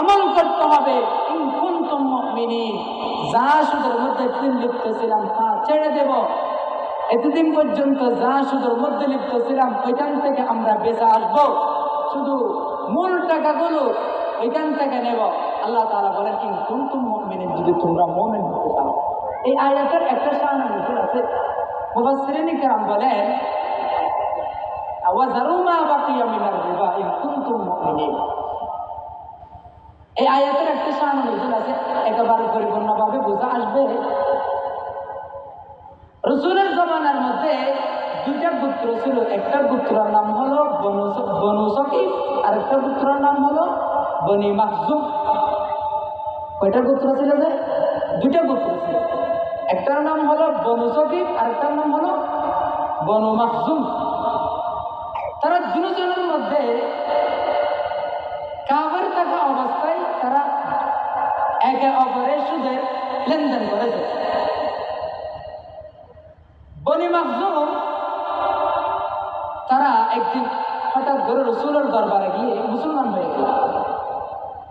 আমল করতে হবে। ইন কুনতুম মুমিনিন, যা সুদের মধ্যে লিপ্ত ছিলাম তা ছেড়ে দেব, এতদিন পর্যন্ত যা শুধুর মধ্যে লিপ্ত ছিলাম ওইখান থেকে আমরা বেঁচে আসবো, শুধু মূল টাকাগুলো ওইখান থেকে নেব। আল্লাহ তাআলা বলেন ইন কুনতুম মুমিনিন, যদি তোমরা মুমিন হতে চাও। এই আয়াতের একটা শানা নজর আছে। মুফাসসিরিন কিরাম বলেন ওয়াযারু মা বাকিয়া মিনার রিবা ইন কুনতুম মুমিনিন। এই আয়াতের একটা শানা নজর আছে, একেবারে পরিপূর্ণভাবে বোঝা আসবে। রাসূলের জামানার মধ্যে দুইটা গোত্র ছিল, একটা গোত্রের নাম হলো বনু সকিফ, আর একটা গোত্রের নাম হলো বনি মাখজুম। কয়টা গোত্র ছিল? যে দুইটা গোত্র ছিল, একটার নাম হলো বনু সকিফ আর একটার নাম হলো বনু মাখজুম। তারা দুজনের মধ্যে কাফের থাকা অবস্থায় তারা একে অপরের সুদের লেনদেন করেছে। বনি মাখজুম তারা একদিন হঠাৎ করে রাসূলের দরবারে গিয়ে মুসলমান হয়ে গেল।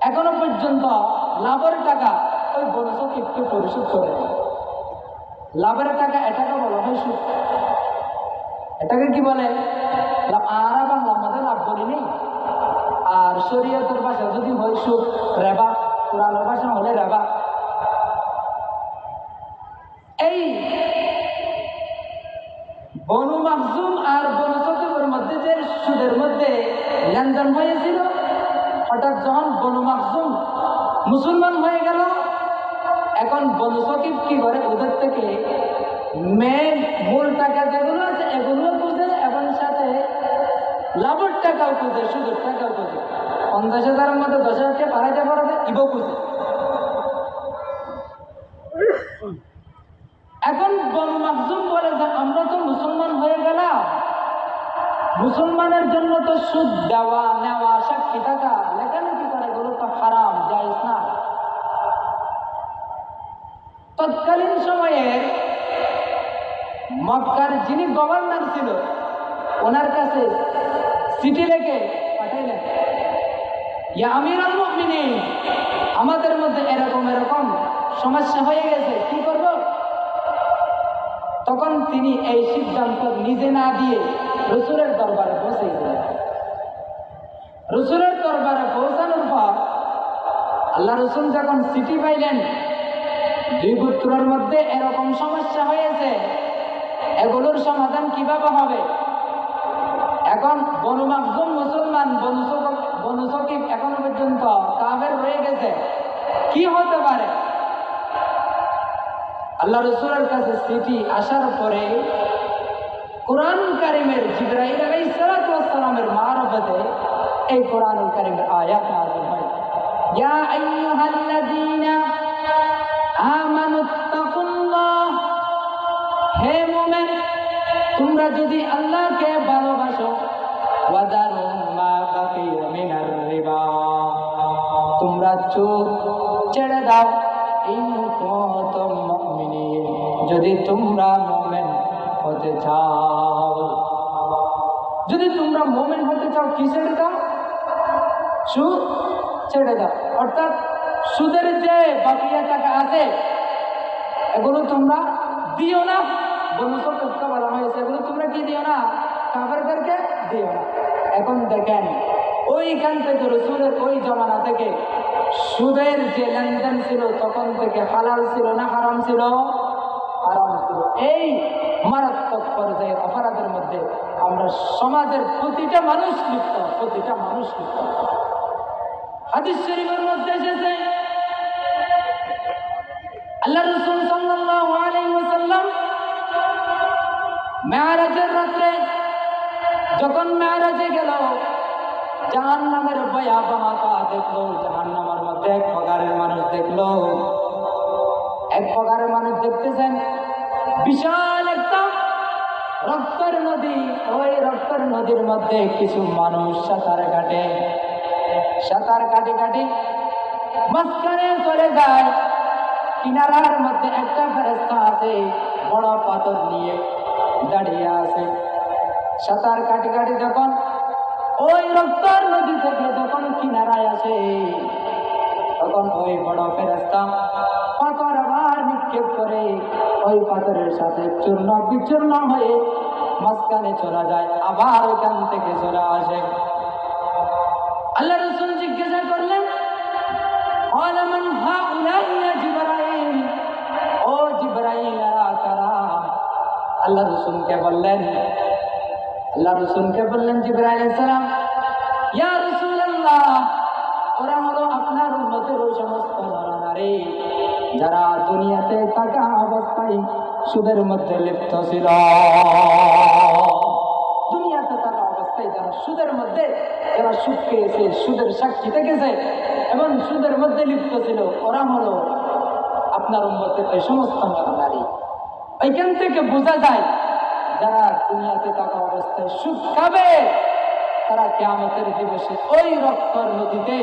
এখনো পর্যন্ত লাভের টাকা ওই বনু সকিফকে পরিশোধ করে। লাভের টাকা এটাকে বলা হয় সুদ। এটাকে কি বলে? আর বাংলার মধ্যে লাভ বলি নেই, আর শরীয়তের ভাষা যদি হয় সুদ, রেবা। কোরআনের ভাষা হলে রেবা। এই বনু মাখজুম আর বনু সকিফের মধ্যে যে সুদের মধ্যে লেনদেন হয়েছিল, হঠাৎ যখন বনু মাখজুম মুসলমান হয়ে গেল, এখন বনু সকিফ কি করে? ওদের থেকে মেন মূল টাকা যেগুলো আছে এগুলো খুঁজে, এবং সাথে লাভের টাকাও খুঁজে, সুদের টাকাও খুঁজে। 50,000-এর মধ্যে 10,000 বাড়াইতে পারবে, ইবো খুঁজে। এখন বনু মাখজুম বলে যে আমরা তো মুসলমান হয়ে গেলাম, মুসলমানের জন্য তো সুদ দেওয়া নেওয়া, সাক্ষী টাকা লেখালেখি করে, এগুলো তো হারাম, জায়েজ না। তৎকালীন সময়ে মক্কার যিনি গভর্নর ছিল, ওনার কাছে চিঠি লিখে পাঠাইলেন, ইয়া আমিরুল মুমিনিন, আমাদের মধ্যে এরকম এরকম সমস্যা হয়ে গেছে, কি করব? তখন তিনি এই সিদ্ধান্ত নিজে না দিয়ে রাসূলের দরবারে পৌঁছে গেলেন। রাসূলের দরবারে পৌঁছানোর পর আল্লাহ রাসূল যখন চিঠি পাইলেন, দুই গোত্রের মধ্যে এরকম সমস্যা হয়েছে, এগুলোর সমাধান কিভাবে হবে? এখন বনু মাখজুম মুসলমান, বনু সকিফ এখনো পর্যন্ত কাফের রয়ে গেছে, কি হতে পারে? আল্লাহ রাসূলের কাছে চিঠি আসার পরে কোরআন কারীমের জিবরাইল আলাইহিস সালাতু ওয়াস সালামের মারফতে এই কোরআনুল কারীমের আয়াত নাযিল হয়। ইয়া আইয়ুহাল্লাযীনা আমানুত্তাকুল্লাহ, হে মুমিন, তোমরা যদি আল্লাহকে ভালোবাসো, ওয়াদারু মা বাকিয়া মিনার রিবা, তোমরা সুদ ছেড়ে দাও, ইন কুনতুম মুমিনিন, যদি তোমরা মুমিন হতে চাও। যদি তোমরা মুমিন হতে চাও, কি ছেড়ে দাও? সুদ ছেড়ে দাও। অর্থাৎ সুদের যে বাকিয়া টাকা আছে এগুলো তোমরা দিও না। বনু সকিফকে বলা হয়েছে এগুলো তোমরা কি দিও না? কাফেরদেরকে দিও না। এখন দেখেন, ওইখান থেকে রাসূলের ওই জমানা থেকে সুদের যে লেনদেন ছিল তখন থেকে হালাল ছিল না হারাম ছিল? হারাম ছিল। এই মারাত্মক পর্যায়ের অপরাধের মধ্যে আমরা সমাজের প্রতিটা মানুষ লিপ্ত, প্রতিটা মানুষ লিপ্ত। হাদিস শরীফের মধ্যে এসেছে আল্লাহ রাসূল সাল্লাল্লাহু আলাইহি ওয়াসাল্লাম মেরাজের রাতে যখন মেরাজে গেল, জাহান্নামের ভয়াবহতা দেখলো। জাহান্নামের মধ্যে এক প্রকারের মানুষ দেখলো, এক প্রকারের মানুষ দেখতেছেন বিশাল একটা রক্তের নদী। ওই রক্তের নদীর মধ্যে কিছু মানুষ সাঁতার কাটে, সাঁতার কাটি কাটি মাঝখানে চলে যায়। কিনারার মধ্যে একটা ফেরেশতা আছে, বড় পাথর নিয়ে দাঁড়িয়ে আছে। সাঁতার কাটি কাটি যখন ওই রক্তের নদী থেকে যখন কিনারায় আসে, তখন ওই বড় ফেরেশতা পাথর আবার নিক্ষেপ করে ওই পাথরের সাথে চূর্ণ বিচূর্ণ হয়ে মাঝখানে চলে যায়, আবার ওখান থেকে চলে আসে। আল্লাহ রাসূল জিজ্ঞাসা করলেন, قال من هؤلاء يا জিবরাইল, ও জিবরাইল কারা? আল্লাহ রাসূলকে বললেন জিবরাইল আলাইহিস সালাম, ইয়া রাসূলুল্লাহ, ওরা হলো আপনার উম্মতের ওই সমস্ত নরনারী যারা দুনিয়াতে থাকা অবস্থায় সুদের মধ্যে লিপ্ত ছিল। দুনিয়াতে থাকা অবস্থায় যারা সুদের মধ্যে, যারা সুদ খেয়েছে, সুদের সাক্ষী থেকেছে এবং সুদের মধ্যে লিপ্ত ছিল, ওরা হলো আপনার উম্মতের এই সমস্ত নরনারী। এইখান থেকে বোঝা যায় যারা দুনিয়াতে থাকা অবস্থায় সুদ খাবে তারা কিয়ামতের দিবসে ওই রক্তের নদীতে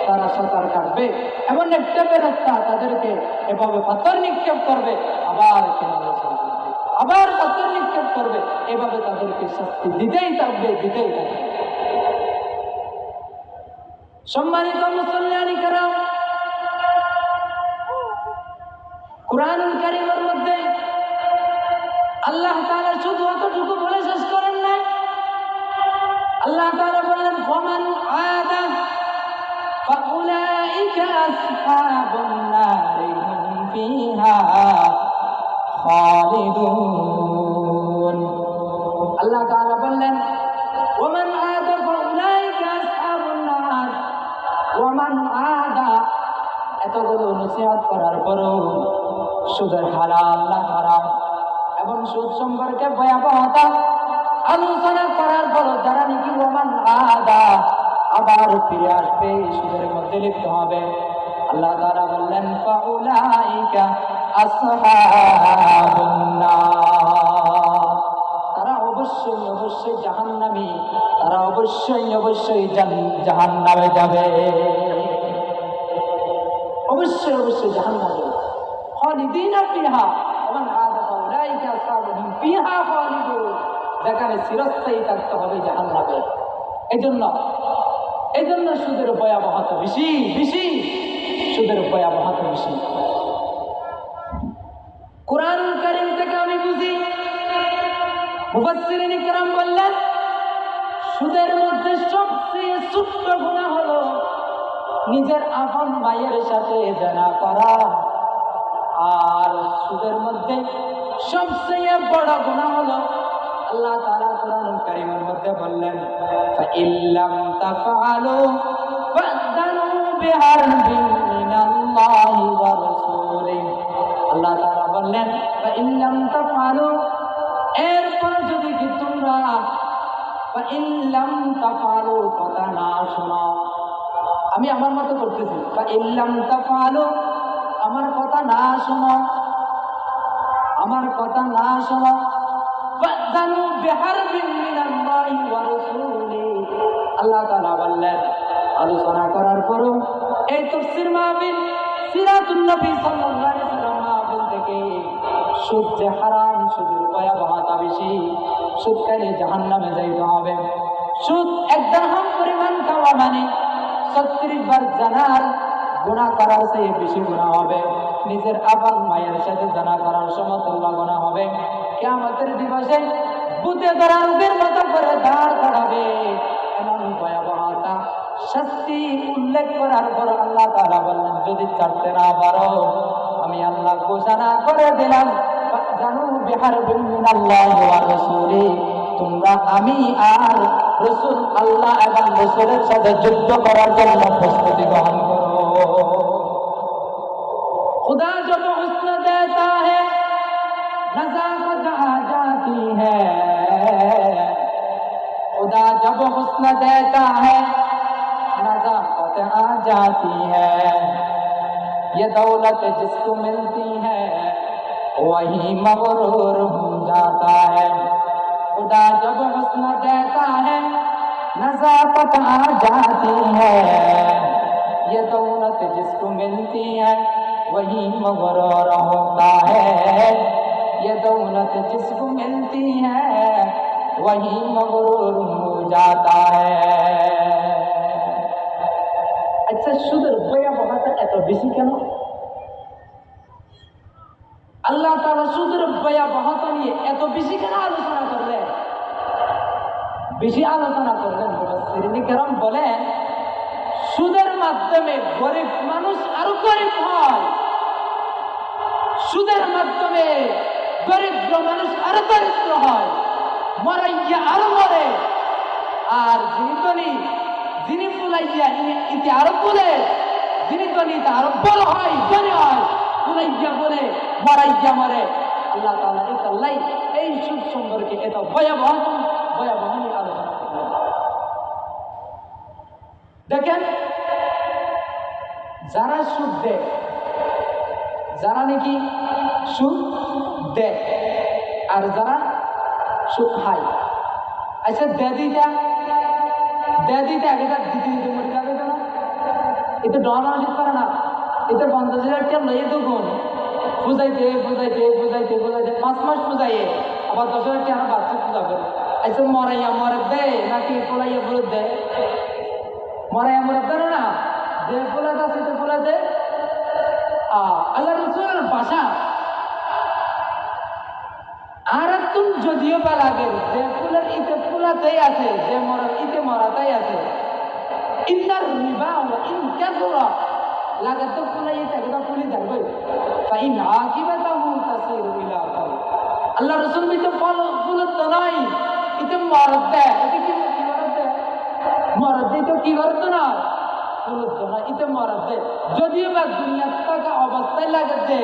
তারা সাঁতার কাটবে, এমন একটা ফেরেশতা তাদেরকে এভাবে পাথর নিক্ষেপ করবে, আবার আবার পাথর নিক্ষেপ করবে, এভাবে তাদেরকে শাস্তি দিতেই থাকবে। সম্মানিত মুসল্লিয়ানি কেরাম, কুরআনুল কারীমের মধ্যে আল্লাহ তাআলা শুধু এতটুকু বলে শেষ করেন নাই। আল্লাহ তাআলা বললেন, ফামান আদা ফাউলাইকা আসহাবুন নারি হুম ফিহা খালিদুন। আল্লাহ তাআলা বললেন, ওমান আদা ফাউলাইকা আসহাবুন নার। ওমান আদা, এতগুলো নসিহত করার পরও সুদের হালাল না হারাম এবং সুদ সম্পর্কে ভয়াবহতা আলোচনা করার পর যারা নাকি ওমান আদা আবার ফিরে আসবে, সুদের মধ্যে লিপ্ত হবে, আল্লাহ তাআলা বললেন ফাউলাইকা আসহাবুন নার। তারা অবশ্যই জাহান্নামী, তারা অবশ্যই জাহান্নামে যাবে, অবশ্যই জাহান্নামে। খালিদিনা ফিহা ওমান আদা ফাউলাইকা আসহাবুন ফিহা খালিদুন, যেখানে চিরস্থায়ী থাকতে হবে জাহান্নামে। এই জন্য সুদের ভয়াবহতা বেশি, সুদের ভয়াবহতা বেশি। কুরআনুল কারীম থেকে আমি বুঝি, মুফাসসিরিন ইকরাম বললেন, সুদের মধ্যে সবচেয়ে ছোট্ট গুনাহ হলো নিজের আপন ভাইয়ের সাথে জিনা করা, আর সুদের মধ্যে সবচেয়ে বড় গুনাহ হলো আল্লাহ তাআলা কুরআনুল কারীমের মধ্যে বললেন, ফাইল্লাম তাফআলু ফাযানু বিহারবিন মিনাল্লাহি ওয়া রাসূলিহি। আল্লাহ তাআলা বললেন, ফাইল্লাম তাফআলু, এরপর যদি কি তোমরা ফাইল্লাম তাফআলু কথা না শোনো, আমি আমার মতো করতেছি, ফাইল্লাম তাফআলু, আমার কথা না শোনো, ফাযানু বিহারবিন মিনাল্লাহি ওয়া রাসূলিহি। আল্লাহ তাআলা বললেন, আলোচনা করার পরও এই তাফসীর মাহফিল, সিরাতুন নবী সাল্লাল্লাহু আলাইহি ওয়াসাল্লাম মাহফিল থেকে সুদ যে হারাম, সুদের ভয়াবহতা বেশি, সুদ খেলে জাহান্নামে যাইতে হবে। সুদ এক দিরহাম পরিমাণ খাওয়া মানে 36 বার জানার গুনাহ করার চেয়ে বেশি গুনাহ হবে। নিজের আপন মায়ের সাথে জানা করার সমতুল্য গুনাহ হবে। কিয়ামতের দিবসে ভূতে ধরা রোগের মতো করে দাঁড় করাবে। এমন ভয়াবহতা শাস্তি উল্লেখ করার পর আল্লাহ তাআলা বললেন, যদি ছাড়তে না পারো আমি আল্লাহ ঘোষণা করে দিলাম, ফাযানু বিহারবিন মিনাল্লাহি ওয়া রাসূলিহি, তোমরা আমি আর রাসূল, আল্লাহ এবং রাসূলের সাথে যুদ্ধ করার জন্য প্রস্তুতি গ্রহণ করো। खुदा जब हुस्न देता है नज़ाकत आ जाती है, खुदा जब हुस्न देता है नज़ाकत आ जाती है, ये दौलत जिसको मिलती है वही मगरूर हो जाता है। खुदा जब हुस्न देता है नज़ाकत आ जाती है, ये दौलत जिसको मिलती है वही मगरूर होता है, ये दौलत जिसको मिलती है वही मगरूर हो जाता है। अच्छा, সুদের ভয়াবহতা এত বেশি কেন? আল্লাহ তাআলা সুদের ভয়াবহতা নিয়ে এত বেশি কেন আলোচনা করলেন? বেশি আলোচনা করলেন মুফাসসিরিনে কেরাম বলেন, সুদের মাধ্যমে গরিব মানুষ আরো গরিব হয়, সুদের মাধ্যমে দরিদ্র মানুষ আরো দরিদ্র হয়, মরাইয়া আরো মরে, আর যিনি ধনী, যিনি ফুলাইয়া ইতি আরো ফুলে, যিনি ধনী তা আরো বড় হয়, ধনী হয়, ফুলাইয়া বলে মরাইয়া মরে। আল্লাহ তাআলা এই সুদ সম্পর্কে এত ভয়াবহ নিয়ে আলোচনা করলেন। দেখেন, যারা সুদ দেয়, যারা নাকি সুদ দেয় আর যারা সুদ খায়, আচ্ছা দিতে আগে দিতে মরে যাবে না, এতে ডর মানসিক করে না, এতে 50,000 টাকা লইয়ে তো গুণ বুঝাইতে 5 মাস বুঝাইয়ে আবার 10,000 টাকা বাচ্চা পূজা করে। আচ্ছা মরাইয়া মরে দেয় নাকি পোলাইয়া বলে দেয়? মরাইয়া মরে দেয় না, যে পোলাটা সেটা পোলা দেয়। আল্লাহ রাসূলের ভাষা আর তুমি যদিও বা লাগে, যে ফুলের ইতে ফুলাতেই আছে, যে মরার ইতে মরাতেই আছে। ইন্নার রিবা ওয়া ইন কাসুরা, লাগাতে ফুলাই থাকে বা ফুলি থাকবে, ফাইন আকিবাতাহু তাসিরু ইলা কাল। আল্লাহ রাসূল তো ফুলত তো নাই, ইতে মরাত দেয়, এতে কি মরাত দেয়? মরাত দেয় তো কি করত না, ফুলত না, ইতে মরাত দেয়। যদিও বা দুনিয়ার টাকা অবস্থায় লাগাতে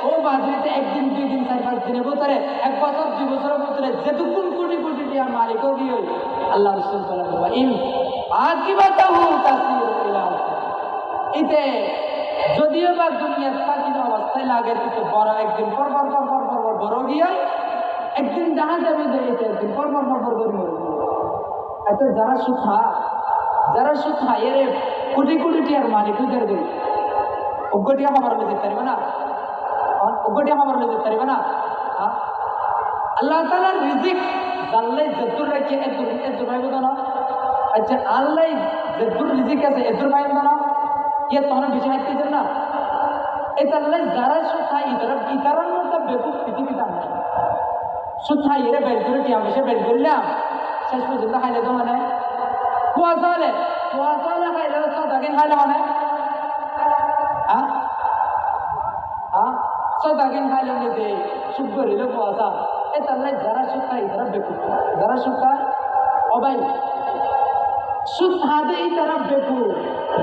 ও বাজারে 1 দিন 2 দিন 4 5 দিনের ভিতরে 1 বছর 2 বছরের ভিতরে যেটুকুন কোটি কোটি টাকা মালিক হয়ে আল্লাহ রাসূল বলেন, ইন আকিবাতাহু তাসিরু ইলা কাল। এতে যদিও বা দুনিয়ার টাকা অবস্থায় লাগে, এতে বড় একদিন পর বড় গিয়ে একদিন জানা যাবে যে এটা একদিন পর করে মরে। এত যারা সুদ খায় এর কোটি কোটি টাকার মালিক হয়ে দেবে, অজ্ঞটিয়া খবর হলে যেতে পারবে না, আল্লাহ তাআলার রিজিক জানলে যদ্দুর রাখে এদ্দুর পাইব না। আচ্ছা আল্লাহ যদ্দুর রিজিক আছে এদ্দুর পাইব না, ইয়ে তখন বেশি হাঁটতেছেন না। এটা আল্লাহ যারা সুদ খায় ইতারার মতো বেকুব পৃথিবীতে নাই। সুদ খাই এরা বের করে টিয়া পয়সা বের করলাম, শেষ পর্যন্ত খাইলে তো মানে কুয়াশা হলে খাইলে 7 দিন খাইলে মানে 7 দিন খাইলে নিতে সুদ করিল কুয়াশা। এটা আল্লাহ যারা সুদ খায় তারা বেকুব, যারা সুদ খায় অবাই সুদ হাতে তারা বেকুব।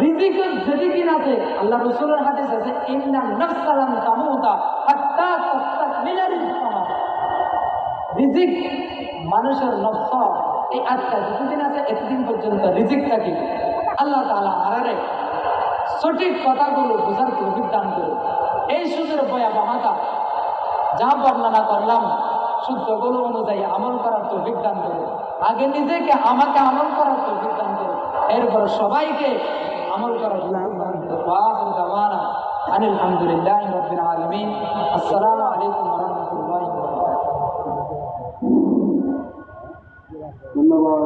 রিজিকের যেদিন আছে আল্লাহ রাসূলের হাদিস আছে, ইন্না নাফসা লান তামুতা হাত্তা তাস্তাকমিলা রিজকাহা। রিজিক মানুষের নফস এই আত্মা যতদিন আছে এতদিন পর্যন্ত রিজিক থাকে। আল্লাহ তাআলা আরারে সঠিক কথাগুলো বোঝার তৌফিক দান করে। এই সুদের ভয়াবহতা যা বর্ণনা করলাম, শুদ্ধগুলো অনুযায়ী আমল করার তৌফিক দান করে। আগে নিজেকে আমাকে আমল করার তৌফিক দান করে, এরপর সবাইকে আমল করার তৌফিক দান করে। ওয়াখিরু দাওয়ানা আনিল হামদুলিল্লাহি রাব্বিল আলামিন। আসসালামু আলাইকুম ওয়া রাহমাতুল্লাহি ওয়া বারাকাতুহু। ধন্যবাদ।